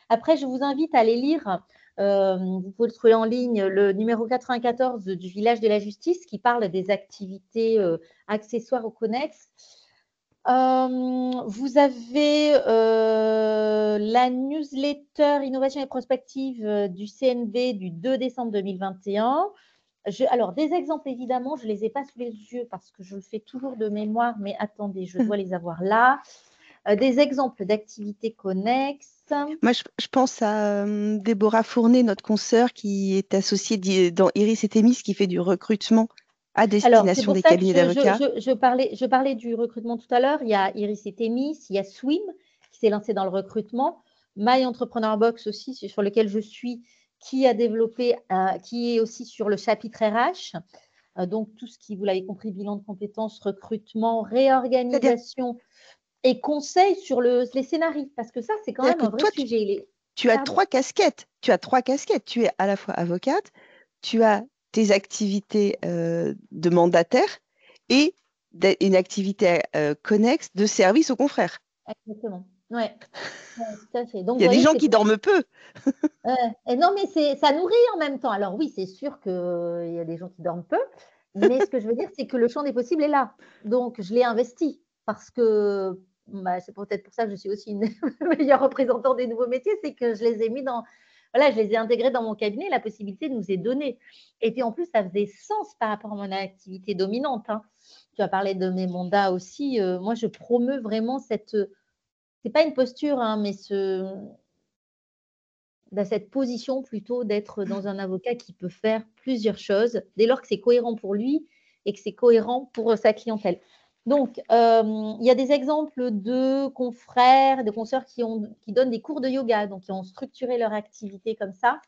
B: Après, je vous invite à aller lire, vous pouvez le trouver en ligne, le numéro 94 du Village de la Justice qui parle des activités accessoires aux connexes. Vous avez la newsletter Innovation et Prospective du CNV du 2 décembre 2021. Alors, des exemples, évidemment, je ne les ai pas sous les yeux parce que je le fais toujours de mémoire, mais attendez, je dois les avoir là. Des exemples d'activités connexes.
A: Moi, je pense à Déborah Fournet, notre consoeur, qui est associée dans Iris et Thémis, qui fait du recrutement à destination des cabinets d'avocats.
B: Je parlais du recrutement tout à l'heure. Il y a Iris et Thémis, il y a Swim qui s'est lancé dans le recrutement, My Entrepreneur Box aussi, sur lequel je suis, qui a développé, qui est aussi sur le chapitre RH. Donc, tout ce qui, vous l'avez compris, bilan de compétences, recrutement, réorganisation et conseil sur les scénarios. Parce que ça, c'est quand même un vrai sujet.
A: Tu as 3 casquettes. Tu as 3 casquettes. Tu es à la fois avocate, tu as tes activités de mandataire et une activité connexe de service aux confrères.
B: Exactement. Oui, tout à fait. Donc,
A: il y a des gens qui dorment peu.
B: Et non, mais ça nourrit en même temps. Alors oui, c'est sûr qu'il y a des gens qui dorment peu, mais ce que je veux dire, c'est que le champ des possibles est là. Donc, je l'ai investi parce que c'est peut-être pour ça que je suis aussi une meilleure représentante des nouveaux métiers, c'est que je les ai mis je les ai intégrés dans mon cabinet, la possibilité nous est donnée. Et puis en plus, ça faisait sens par rapport à mon activité dominante. Tu as parlé de mes mandats aussi. Moi, je promeus vraiment c'est pas une posture, mais dans cette position plutôt d'être dans un avocat qui peut faire plusieurs choses dès lors que c'est cohérent pour lui et que c'est cohérent pour sa clientèle. Donc, il y a des exemples de confrères, de consoeurs qui donnent des cours de yoga, donc qui ont structuré leur activité comme ça.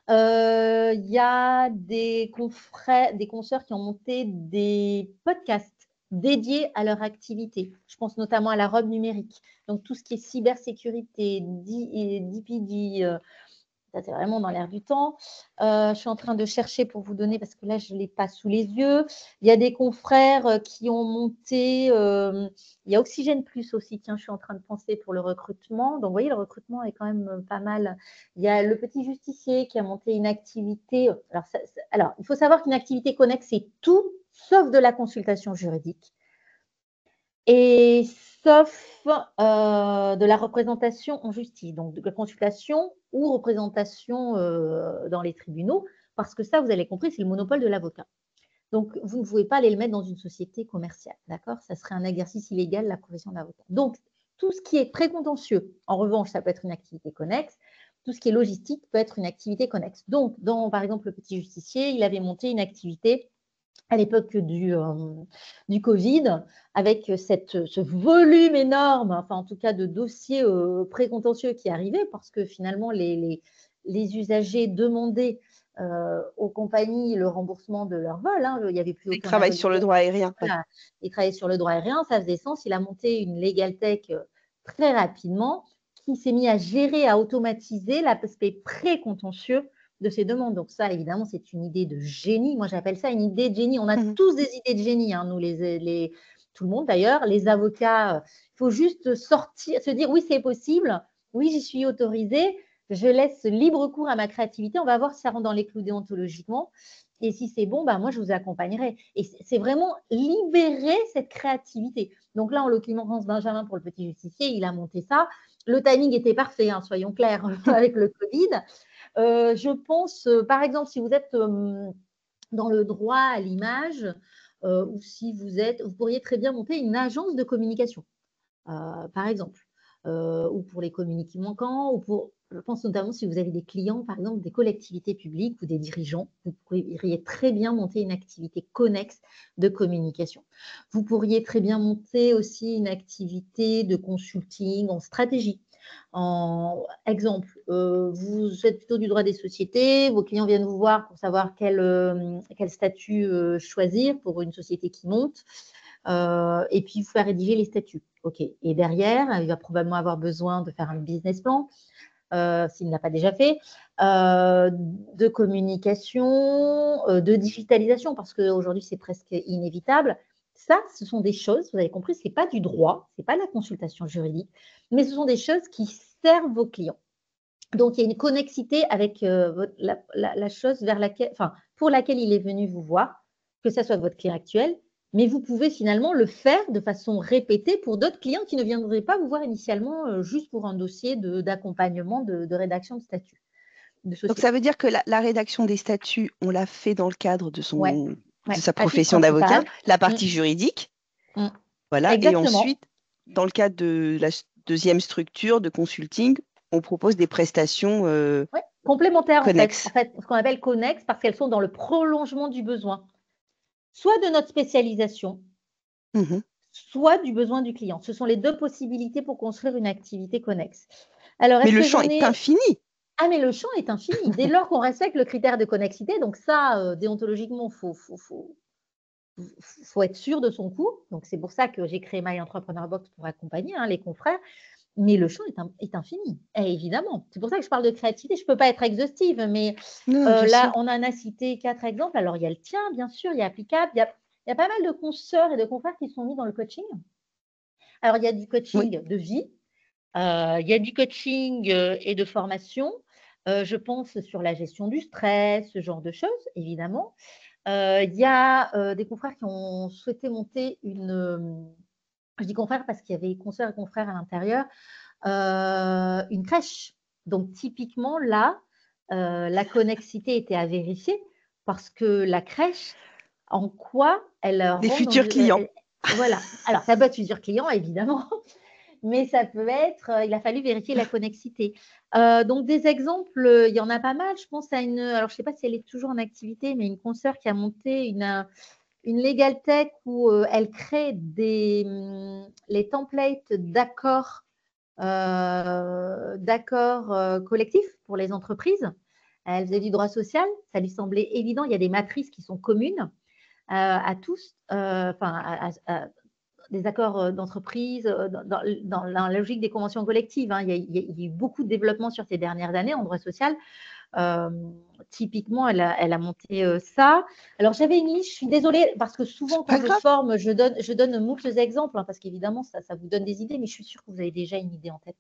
B: Il y a des consoeurs qui ont monté des podcasts dédiés à leur activité. Je pense notamment à la robe numérique. Donc, tout ce qui est cybersécurité, DPD, ça c'est vraiment dans l'air du temps. Je suis en train de chercher pour vous donner, parce que là, je ne l'ai pas sous les yeux. Il y a des confrères qui ont monté, il y a Oxygène Plus aussi, tiens, je suis en train de penser pour le recrutement. Donc, vous voyez, le recrutement est quand même pas mal. Il y a le Petit Justicier qui a monté une activité. Alors il faut savoir qu'une activité connexe, c'est tout sauf de la consultation juridique. Et sauf de la représentation en justice, donc de la consultation ou représentation dans les tribunaux, parce que ça, vous avez compris, c'est le monopole de l'avocat. Donc, vous ne pouvez pas aller le mettre dans une société commerciale, d'accord? Ça serait un exercice illégal, la profession d'avocat. Donc, tout ce qui est précontentieux, en revanche, ça peut être une activité connexe. Tout ce qui est logistique peut être une activité connexe. Donc, par exemple, le Petit Justicier, il avait monté une activité à l'époque du Covid, avec ce volume énorme, enfin en tout cas de dossiers précontentieux qui arrivaient, parce que finalement les usagers demandaient aux compagnies le remboursement de leur vol. Hein. Il n'y avait plus aucun.
A: Ils travaillent sur le droit aérien.
B: Voilà. Ils travaillaient sur le droit aérien, ça faisait sens. Il a monté une Legal Tech très rapidement qui s'est mis à gérer, à automatiser l'aspect précontentieux de ces demandes. Donc ça, évidemment, c'est une idée de génie. Moi, j'appelle ça une idée de génie. On a tous des idées de génie, hein, nous, tout le monde d'ailleurs. Les avocats, il faut juste se dire, oui, c'est possible, oui, j'y suis autorisée, je laisse libre cours à ma créativité, on va voir si ça rentre dans les clous déontologiquement. Et si c'est bon, moi, je vous accompagnerai. Et c'est vraiment libérer cette créativité. Donc là, en l'occurrence, Benjamin, pour le Petit Justicier, il a monté ça. Le timing était parfait, hein, soyons clairs, avec le Covid. Je pense, par exemple, si vous êtes dans le droit à l'image ou si vous pourriez très bien monter une agence de communication, par exemple, ou pour les communiqués manquants, je pense notamment si vous avez des clients, par exemple, des collectivités publiques ou des dirigeants, vous pourriez très bien monter une activité connexe de communication. Vous pourriez très bien monter aussi une activité de consulting en stratégie. En exemple, vous faites plutôt du droit des sociétés, vos clients viennent vous voir pour savoir quel statut choisir pour une société qui monte, et puis vous faire rédiger les statuts. OK. Et derrière, il va probablement avoir besoin de faire un business plan, s'il ne l'a pas déjà fait, de communication, de digitalisation, parce qu'aujourd'hui, c'est presque inévitable. Ça, ce sont des choses, vous avez compris, ce n'est pas du droit, ce n'est pas de la consultation juridique, mais ce sont des choses qui servent vos clients. Donc, il y a une connexité avec la chose pour laquelle il est venu vous voir, que ce soit votre client actuel, mais vous pouvez finalement le faire de façon répétée pour d'autres clients qui ne viendraient pas vous voir initialement juste pour un dossier d'accompagnement de rédaction de statut.
A: Donc, ça veut dire que la rédaction des statuts, on l'a fait dans le cadre de sa profession d'avocat, la partie juridique. Voilà.
B: Exactement.
A: Et ensuite, dans le cadre de la deuxième structure de consulting, on propose des prestations
B: complémentaires,
A: connexes.
B: En fait, ce qu'on appelle connexes, parce qu'elles sont dans le prolongement du besoin, soit de notre spécialisation, soit du besoin du client. Ce sont les deux possibilités pour construire une activité connexe. Alors,
A: mais le champ est infini.
B: Ah, mais le champ est infini. Dès lors qu'on respecte le critère de connexité, donc ça, déontologiquement, faut être sûr de son coup. Donc, c'est pour ça que j'ai créé My Entrepreneur Box pour accompagner les confrères. Mais le champ est infini, évidemment. C'est pour ça que je parle de créativité. Je ne peux pas être exhaustive, mais là, on en a cité 4 exemples. Alors, il y a le tien, bien sûr, il y a Applicable. Il y a pas mal de consoeurs et de confrères qui sont mis dans le coaching. Alors, il y a du coaching de vie, il y a du coaching et de formation. Je pense sur la gestion du stress, ce genre de choses, évidemment. Il y a des confrères qui ont souhaité monter je dis confrères parce qu'il y avait consoeurs et confrères à l'intérieur, une crèche. Donc, typiquement, là, la connexité était à vérifier parce que la crèche, en quoi elle
A: des futurs clients.
B: Voilà. Alors, ça peut être futurs clients, évidemment. Mais ça peut être, il a fallu vérifier la connexité. Donc, des exemples, il y en a pas mal. Je pense à alors je ne sais pas si elle est toujours en activité, mais une consoeur qui a monté une Legal Tech où elle crée les templates d'accords collectifs pour les entreprises. Elle faisait du droit social, ça lui semblait évident. Il y a des matrices qui sont communes à tous, des accords d'entreprise dans la logique des conventions collectives. Hein. Il y a eu beaucoup de développement sur ces dernières années en droit social. Typiquement, elle a monté ça. Alors, j'avais une liste, je suis désolée, parce que souvent, quand je forme, je donne moult exemples, hein, parce qu'évidemment, ça vous donne des idées, mais je suis sûre que vous avez déjà une idée en tête.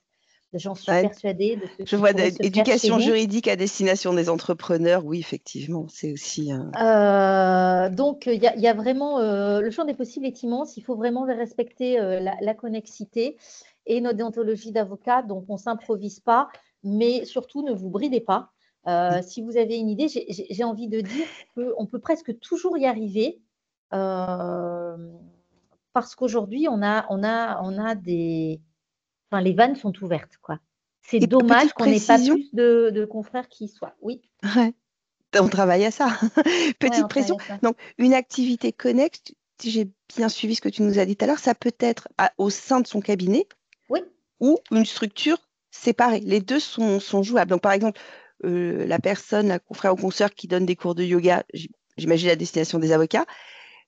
B: J'en suis persuadée de ce
A: Je vois éducation juridique à destination des entrepreneurs. Oui, effectivement, c'est aussi…
B: Donc, il y a vraiment… le champ des possibles est immense. Il faut vraiment respecter la connexité et notre déontologie d'avocat. Donc, on ne s'improvise pas, mais surtout, ne vous bridez pas. Si vous avez une idée, j'ai envie de dire qu'on peut presque toujours y arriver parce qu'aujourd'hui, on a des… Enfin, les vannes sont ouvertes, quoi. C'est dommage qu'on n'ait pas plus de confrères qui y soient. Oui.
A: Ouais. On travaille à ça. Petite précision. Donc, une activité connexe, si j'ai bien suivi ce que tu nous as dit tout à l'heure, ça peut être au sein de son cabinet ou une structure séparée. Les deux sont jouables. Donc, par exemple, la personne, la confrère ou consoeur qui donne des cours de yoga, j'imagine à destination des avocats,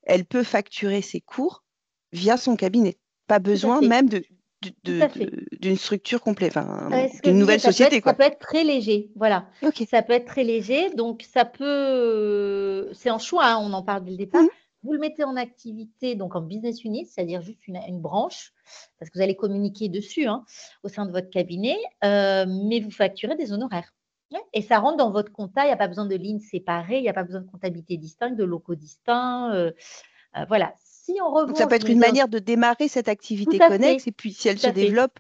A: elle peut facturer ses cours via son cabinet. Pas besoin même d'une structure complète, d'une nouvelle société.
B: Ça peut être très léger, voilà. Ça peut être très léger, donc ça peut… C'est en choix, hein, on en parle dès le départ. Vous le mettez en activité, donc en business unit, c'est-à-dire juste une branche, parce que vous allez communiquer dessus au sein de votre cabinet, mais vous facturez des honoraires. Et ça rentre dans votre compta, il n'y a pas besoin de lignes séparées, il n'y a pas besoin de comptabilité distincte, de locaux distincts. Voilà. Si en revanche,
A: donc ça peut être une manière de démarrer cette activité connexe, et puis si elle se développe…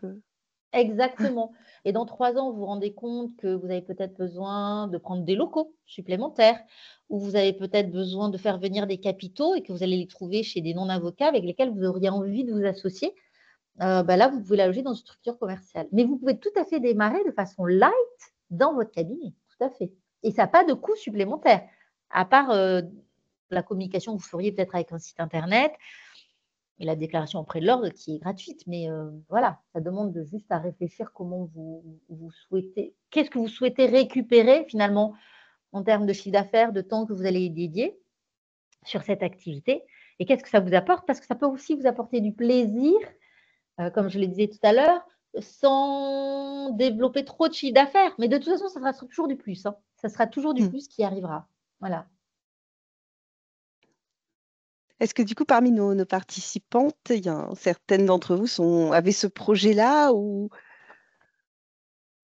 B: Exactement. Et dans 3 ans, vous vous rendez compte que vous avez peut-être besoin de prendre des locaux supplémentaires, ou vous avez peut-être besoin de faire venir des capitaux et que vous allez les trouver chez des non-avocats avec lesquels vous auriez envie de vous associer. Là, vous pouvez la loger dans une structure commerciale. Mais vous pouvez tout à fait démarrer de façon light dans votre cabinet, tout à fait. Et ça n'a pas de coût supplémentaire, à part la communication que vous feriez peut-être avec un site internet et la déclaration auprès de l'ordre qui est gratuite. Mais voilà, ça demande juste à réfléchir comment vous souhaitez, qu'est-ce que vous souhaitez récupérer finalement en termes de chiffre d'affaires, de temps que vous allez y dédier sur cette activité et qu'est-ce que ça vous apporte, parce que ça peut aussi vous apporter du plaisir, comme je le disais tout à l'heure, sans développer trop de chiffre d'affaires. Mais de toute façon, ça sera toujours du plus. Ça sera toujours du plus qui arrivera. Voilà.
A: Est-ce que du coup, parmi nos participantes, certaines d'entre vous avaient ce projet-là ou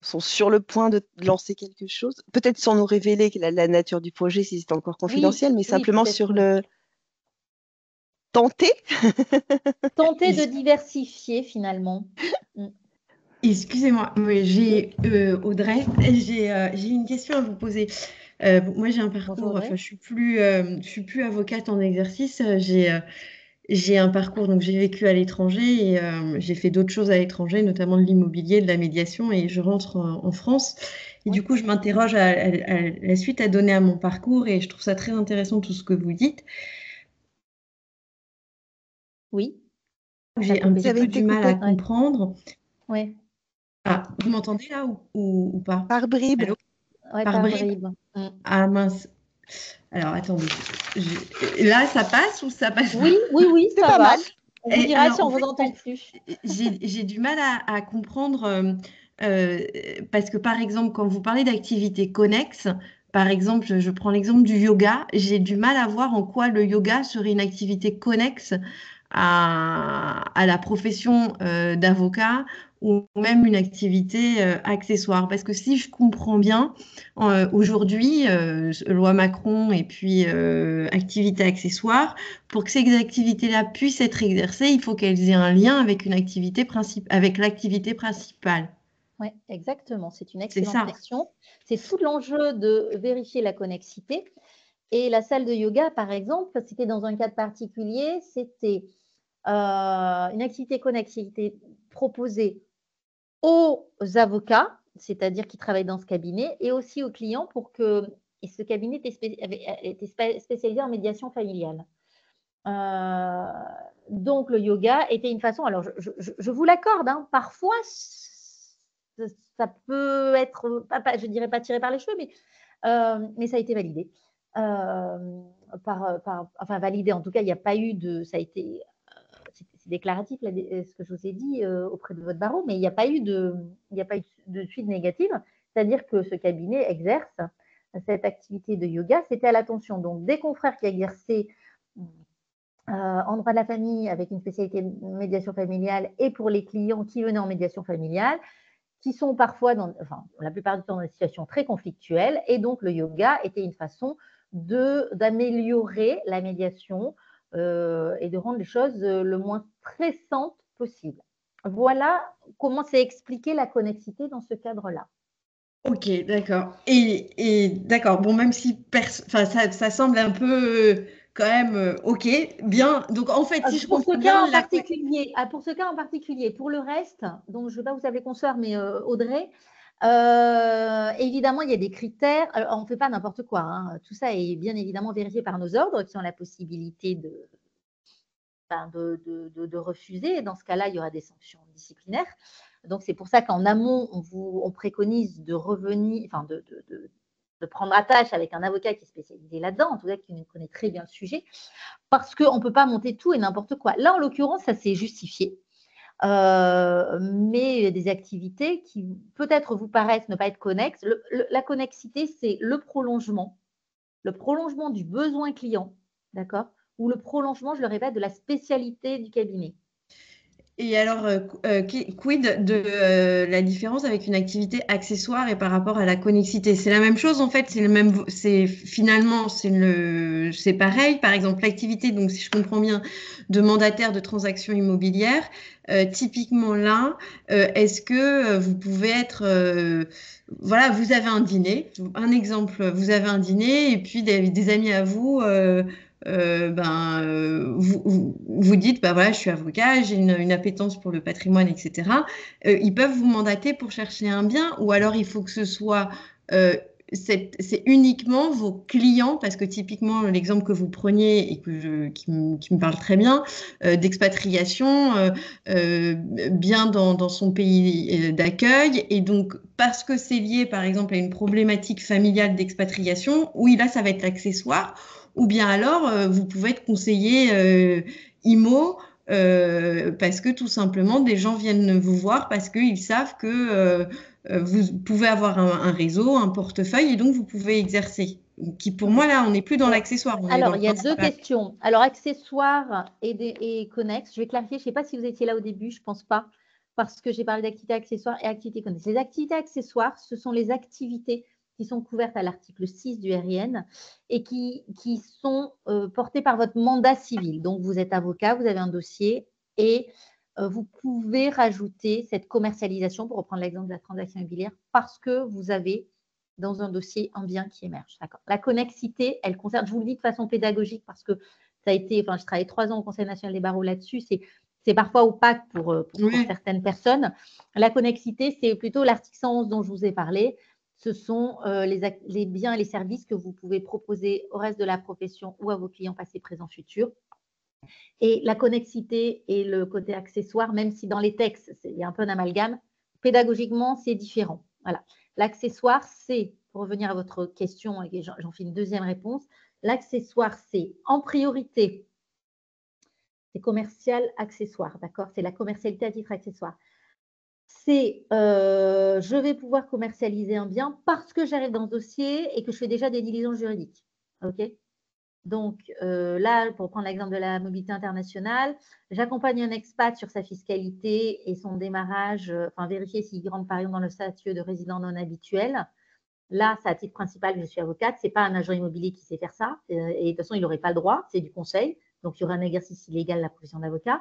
A: sont sur le point de lancer quelque chose? Peut-être sans nous révéler la nature du projet si c'est encore confidentiel, mais simplement sur le… Tenter
B: de diversifier finalement.
E: Excusez-moi, Audrey, j'ai une question à vous poser. Moi, j'ai un parcours, enfin, je suis plus avocate en exercice. J'ai un parcours, donc j'ai vécu à l'étranger et j'ai fait d'autres choses à l'étranger, notamment de l'immobilier, de la médiation, et je rentre en France. Et du coup, je m'interroge à la suite à donner à mon parcours et je trouve ça très intéressant tout ce que vous dites.
B: Oui.
E: J'ai un petit peu du mal à comprendre.
B: Oui.
E: Ah, vous m'entendez là ou pas?
A: Par bribes.
B: Par bribes.
E: Ah mince. Alors attendez. Là, ça passe ou ça passe?
B: Oui, ça va. Mal. On vous dira si on vous entend plus.
E: J'ai du mal à comprendre parce que par exemple, quand vous parlez d'activités connexes, par exemple, je prends l'exemple du yoga, j'ai du mal à voir en quoi le yoga serait une activité connexe à la profession d'avocat ou même une activité accessoire. Parce que si je comprends bien, aujourd'hui, loi Macron et puis activité accessoire, pour que ces activités-là puissent être exercées, il faut qu'elles aient un lien avec l'activité principale.
B: Oui, exactement. C'est une excellente question. C'est tout l'enjeu de vérifier la connexité. Et la salle de yoga, par exemple, c'était dans un cadre particulier, c'était une activité connexité proposer aux avocats, c'est-à-dire qui travaillent dans ce cabinet, et aussi aux clients et ce cabinet était spécialisé en médiation familiale. Donc, le yoga était une façon, alors je vous l'accorde, hein, parfois ça peut être, je ne dirais pas tiré par les cheveux, mais ça a été validé. Enfin, validé, en tout cas, il n'y a pas eu de, ça a été, c'est déclaratif, là, ce que je vous ai dit auprès de votre barreau, mais il n'y a pas eu de suite négative, c'est-à-dire que ce cabinet exerce cette activité de yoga, c'était à l'attention donc des confrères qui exerçaient en droit de la famille avec une spécialité de médiation familiale et pour les clients qui venaient en médiation familiale, qui sont parfois, la plupart du temps, dans des situations très conflictuelles. Et donc, le yoga était une façon d'améliorer la médiation et de rendre les choses le moins stressantes possible. Voilà comment c'est expliqué la connexité dans ce cadre-là.
E: Ok, d'accord. Et d'accord, bon, même si ça semble un peu quand même ok, bien. Donc, en fait, si je comprends bien…
B: Pour ce cas en particulier, pour le reste, donc je ne vais pas vous appeler consoeur, mais Audrey, évidemment, il y a des critères. Alors, on ne fait pas n'importe quoi, hein. Tout ça est bien évidemment vérifié par nos ordres qui ont la possibilité de refuser. Et dans ce cas-là, il y aura des sanctions disciplinaires. Donc, c'est pour ça qu'en amont, on préconise de revenir, enfin, de prendre attache avec un avocat qui est spécialisé là-dedans, en tout cas qui connaît très bien le sujet, parce qu'on ne peut pas monter tout et n'importe quoi. Là, en l'occurrence, ça s'est justifié. Mais des activités qui peut-être vous paraissent ne pas être connexes. La connexité, c'est le prolongement du besoin client, d'accord, ou le prolongement, je le répète, de la spécialité du cabinet.
E: Et alors, quid de la différence avec une activité accessoire et par rapport à la connexité? C'est la même chose en fait, c'est pareil. Par exemple, l'activité, donc si je comprends bien, de mandataire de transactions immobilières, typiquement là, est-ce que vous pouvez être, voilà, vous avez un dîner, un exemple, vous avez un dîner et puis des amis à vous. Vous dites, bah voilà, je suis avocat, j'ai une appétence pour le patrimoine, etc. Ils peuvent vous mandater pour chercher un bien, ou alors il faut que ce soit, c'est uniquement vos clients, parce que typiquement l'exemple que vous preniez et qui me parle très bien, d'expatriation, bien dans son pays d'accueil, et donc parce que c'est lié par exemple à une problématique familiale d'expatriation, oui là ça va être l'accessoire. Ou bien alors, vous pouvez être conseiller IMO parce que tout simplement, des gens viennent vous voir parce qu'ils savent que vous pouvez avoir un réseau, un portefeuille et donc vous pouvez exercer. Qui pour moi, là, on n'est plus dans l'accessoire.
B: Alors, il y a deux questions. Alors, accessoires et connexes, je vais clarifier. Je ne sais pas si vous étiez là au début, je ne pense pas, parce que j'ai parlé d'activités accessoires et activités connexes. Les activités accessoires, ce sont les activités qui sont couvertes à l'article 6 du RIN et qui sont portées par votre mandat civil. Donc, vous êtes avocat, vous avez un dossier et vous pouvez rajouter cette commercialisation, pour reprendre l'exemple de la transaction immobilière, parce que vous avez dans un dossier un bien qui émerge. La connexité, elle concerne, je vous le dis de façon pédagogique parce que ça a été, je travaille 3 ans au Conseil national des barreaux là-dessus, c'est parfois opaque pour certaines personnes. La connexité, c'est plutôt l'article 111 dont je vous ai parlé. Ce sont les biens et les services que vous pouvez proposer au reste de la profession ou à vos clients passés, présents, futurs. Et la connexité et le côté accessoire, même si dans les textes, il y a un peu d'amalgame, pédagogiquement, c'est différent. Voilà. L'accessoire, c'est, pour revenir à votre question, et j'en fais une deuxième réponse, l'accessoire, c'est en priorité, c'est commercial accessoire, d'accord? C'est la commercialité à titre accessoire. C'est je vais pouvoir commercialiser un bien parce que j'arrive dans ce dossier et que je fais déjà des diligences juridiques. OK? Donc là, pour prendre l'exemple de la mobilité internationale, j'accompagne un expat sur sa fiscalité et son démarrage, vérifier s'il rentre par exemple dans le statut de résident non habituel. Là, c'est à titre principal que je suis avocate. Ce n'est pas un agent immobilier qui sait faire ça. Et de toute façon, il n'aurait pas le droit. C'est du conseil. Donc, il y aurait un exercice illégal de la profession d'avocat.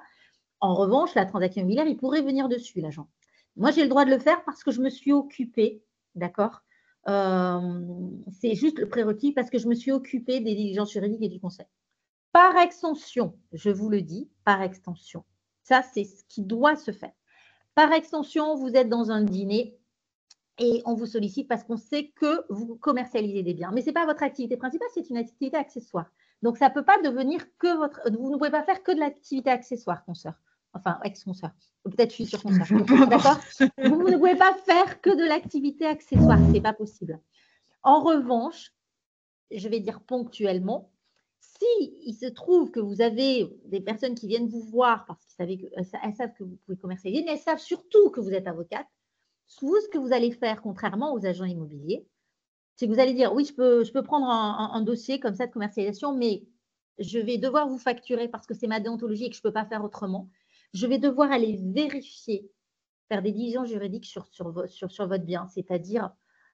B: En revanche, la transaction immobilière, il pourrait venir dessus, l'agent. Moi, j'ai le droit de le faire parce que je me suis occupée, d'accord, c'est juste le prérequis parce que je me suis occupée des diligences juridiques et du conseil. Par extension, je vous le dis, par extension, ça, c'est ce qui doit se faire. Par extension, vous êtes dans un dîner et on vous sollicite parce qu'on sait que vous commercialisez des biens. Mais ce n'est pas votre activité principale, c'est une activité accessoire. Donc, ça ne peut pas devenir que votre… Vous ne pouvez pas faire que de l'activité accessoire, consoeur. Enfin, ex-consoeur. Peut-être je suis sur consoeur. D'accord ? Vous ne pouvez pas faire que de l'activité accessoire. Ce n'est pas possible. En revanche, je vais dire ponctuellement, si il se trouve que vous avez des personnes qui viennent vous voir parce qu'elles savent que vous pouvez commercialiser, mais elles savent surtout que vous êtes avocate, vous, ce que vous allez faire, contrairement aux agents immobiliers, c'est que vous allez dire, oui, je peux prendre un dossier comme ça de commercialisation, mais je vais devoir vous facturer parce que c'est ma déontologie et que je ne peux pas faire autrement. Je vais devoir aller vérifier, faire des diligences juridiques sur votre bien, c'est-à-dire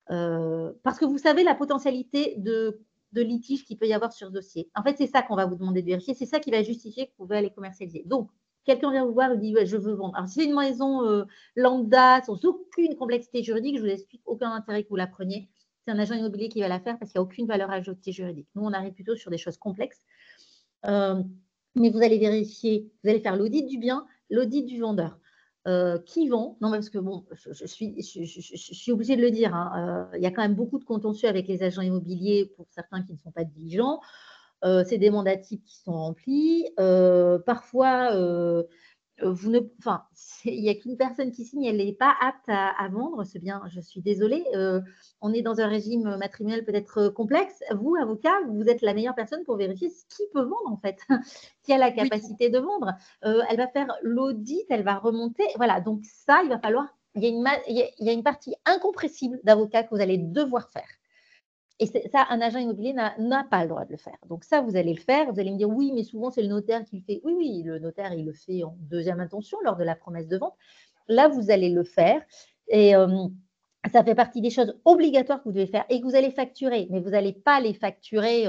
B: parce que vous savez la potentialité de litige qu'il peut y avoir sur ce dossier. En fait, c'est ça qu'on va vous demander de vérifier, c'est ça qui va justifier que vous pouvez aller commercialiser. Donc, quelqu'un vient vous voir et dit ouais, je veux vendre. Alors, si c'est une maison lambda, sans aucune complexité juridique, je vous explique aucun intérêt que vous la preniez. C'est un agent immobilier qui va la faire parce qu'il n'y a aucune valeur ajoutée juridique. Nous, on arrive plutôt sur des choses complexes. Mais vous allez vérifier, vous allez faire l'audit du bien, l'audit du vendeur. Qui vend? Non, parce que bon, je suis obligée de le dire, hein, il y a quand même beaucoup de contentieux avec les agents immobiliers pour certains qui ne sont pas diligents. C'est des mandats types qui sont remplis. Parfois, il n'y a qu'une personne qui signe, elle n'est pas apte à vendre ce bien. Je suis désolée. On est dans un régime matrimonial peut-être complexe. Vous, avocat, vous êtes la meilleure personne pour vérifier ce qui peut vendre en fait, qui a la capacité de vendre. Elle va faire l'audit, elle va remonter. Voilà, donc ça, il va falloir. Il y a une partie incompressible d'avocat que vous allez devoir faire. Et ça, un agent immobilier n'a pas le droit de le faire. Donc ça, vous allez le faire. Vous allez me dire, oui, mais souvent, c'est le notaire qui le fait. Oui, le notaire, il le fait en deuxième intention lors de la promesse de vente. Là, vous allez le faire. Et ça fait partie des choses obligatoires que vous devez faire et que vous allez facturer. Mais vous n'allez pas les facturer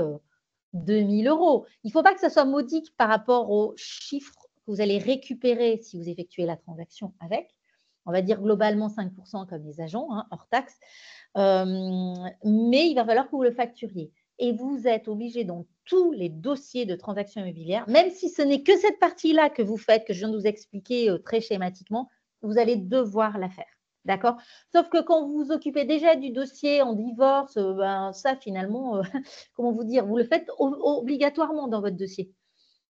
B: 2 000 €. Il ne faut pas que ça soit modique par rapport aux chiffres que vous allez récupérer si vous effectuez la transaction avec. On va dire globalement 5% comme les agents, hein, hors taxe. Mais il va falloir que vous le facturiez. Et vous êtes obligé dans tous les dossiers de transactions immobilières, même si ce n'est que cette partie-là que vous faites, que je viens de vous expliquer très schématiquement, vous allez devoir la faire. D'accord? Sauf que quand vous vous occupez déjà du dossier en divorce, ça finalement, comment vous dire, vous le faites obligatoirement dans votre dossier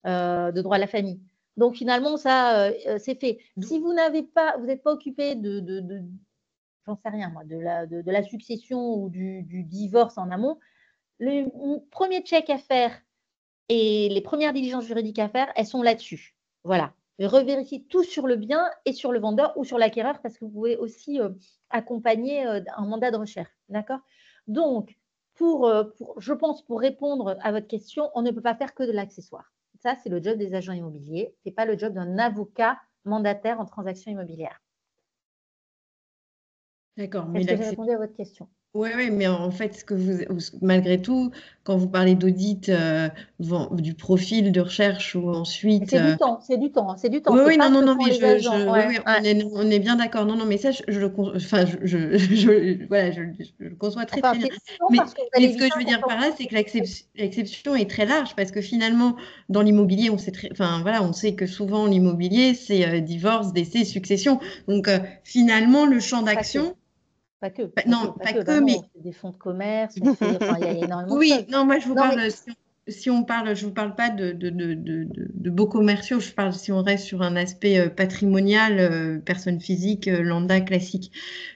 B: de droit à la famille. Donc finalement, ça, c'est fait. Si vous n'êtes pas occupé j'en sais rien moi, de la succession ou du divorce en amont, le premier check à faire et les premières diligences juridiques à faire, elles sont là-dessus. Voilà. Revérifiez tout sur le bien et sur le vendeur ou sur l'acquéreur parce que vous pouvez aussi accompagner un mandat de recherche. D'accord? Donc, je pense, pour répondre à votre question, on ne peut pas faire que de l'accessoire. Ça, c'est le job des agents immobiliers. Ce n'est pas le job d'un avocat mandataire en transaction immobilière.
E: D'accord,
B: Est-ce que j'ai répondu à votre question?
E: Oui, mais en fait, malgré tout, quand vous parlez d'audit du profil de recherche ou ensuite…
B: C'est du temps, c'est du temps.
E: Oui,
B: pas
E: non,
B: ce
E: non,
B: font
E: mais
B: les agents. Ouais.
E: on est bien d'accord. Non, mais ça, je le conçois très,
B: Enfin,
E: très bien.
B: c'est long
E: Mais
B: parce que vous allez
E: ce que je veux dire par là, c'est que l'exception est très large parce que finalement, dans l'immobilier, on sait que souvent, l'immobilier, c'est divorce, décès, succession. Donc, finalement, le champ d'action…
B: Pas que.
E: Non, pas que, mais…
B: Des fonds de commerce, il y a énormément de choses.
E: Oui, non, moi, je vous parle… Si on parle, je ne vous parle pas de beaux commerciaux, je parle si on reste sur un aspect patrimonial, personne physique, lambda, classique.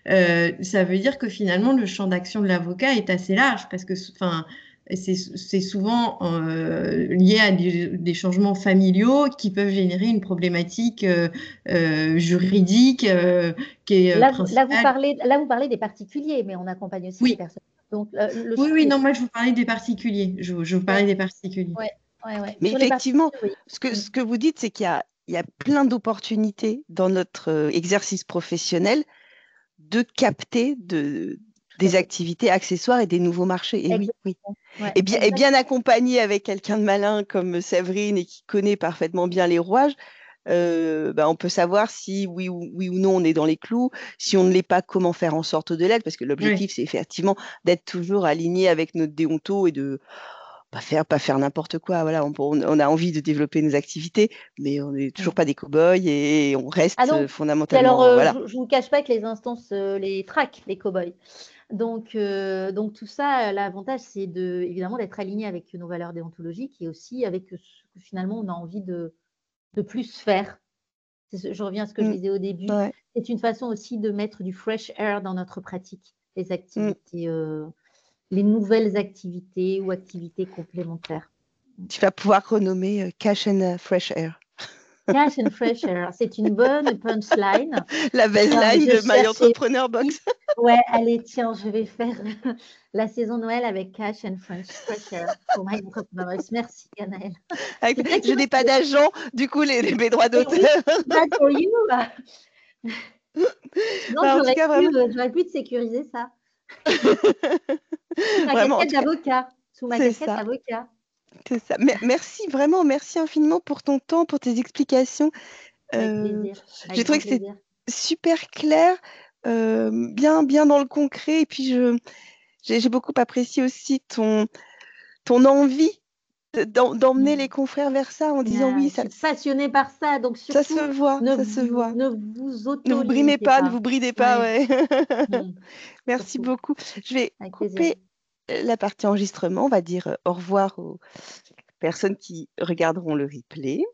E: Ça veut dire que finalement, le champ d'action de l'avocat est assez large parce que c'est souvent lié à des changements familiaux qui peuvent générer une problématique juridique qui est principale.
B: Là, vous parlez des particuliers, mais on accompagne aussi les personnes. Donc,
E: non, moi je vous parlais des particuliers. Je vous parlais des particuliers.
B: Ouais.
A: Mais effectivement, ce que vous dites, c'est qu'il y a plein d'opportunités dans notre exercice professionnel de capter des activités accessoires et des nouveaux marchés. Et oui.
B: Ouais,
A: et bien accompagné avec quelqu'un de malin comme Séverine et qui connaît parfaitement bien les rouages, on peut savoir si oui ou non on est dans les clous, si on ne l'est pas, comment faire en sorte de l'être, parce que l'objectif c'est effectivement d'être toujours aligné avec notre déonto et de pas faire n'importe quoi. Voilà, on a envie de développer nos activités, mais on n'est toujours pas des cow-boys et on reste
B: Ah non. Puis
A: fondamentalement.
B: alors,
A: Voilà.
B: je ne vous cache pas que les instances les traquent, les cow-boys. Donc tout ça, l'avantage, c'est évidemment d'être aligné avec nos valeurs déontologiques et aussi avec ce que finalement on a envie de plus faire. Je reviens à ce que je disais au début.
A: Ouais.
B: C'est une façon aussi de mettre du fresh air dans notre pratique, les activités, les nouvelles activités ou activités complémentaires.
A: Tu vas pouvoir renommer Cash and Fresh Air.
B: Cash and fresh air, c'est une bonne punchline.
A: La baseline de My Entrepreneur Box.
B: Ouais, allez, tiens, je vais faire la saison Noël avec Cash and fresh air pour My Entrepreneur Box. Merci, Ganaëlle.
A: Je n'ai pas d'agent, du coup, mes droits d'auteur.
B: Bad for you. Non,
A: Bah, en tout cas, vraiment...
B: j'aurais pu te sécuriser ça.
A: Vraiment,
B: Sous ma casquette d'avocat.
A: C'est ça. Vraiment, merci infiniment pour ton temps, pour tes explications.
B: Avec plaisir.
A: J'ai trouvé que c'était super clair, bien dans le concret. Et puis, j'ai beaucoup apprécié aussi ton envie d'emmener les confrères vers ça en disant oui.
B: Je suis passionnée par ça, donc surtout,
A: ça se voit.
B: Ne vous
A: ne vous brimez pas, ne vous bridez pas. Ouais. Merci beaucoup. Je vais couper la partie enregistrement. On va dire au revoir aux personnes qui regarderont le replay.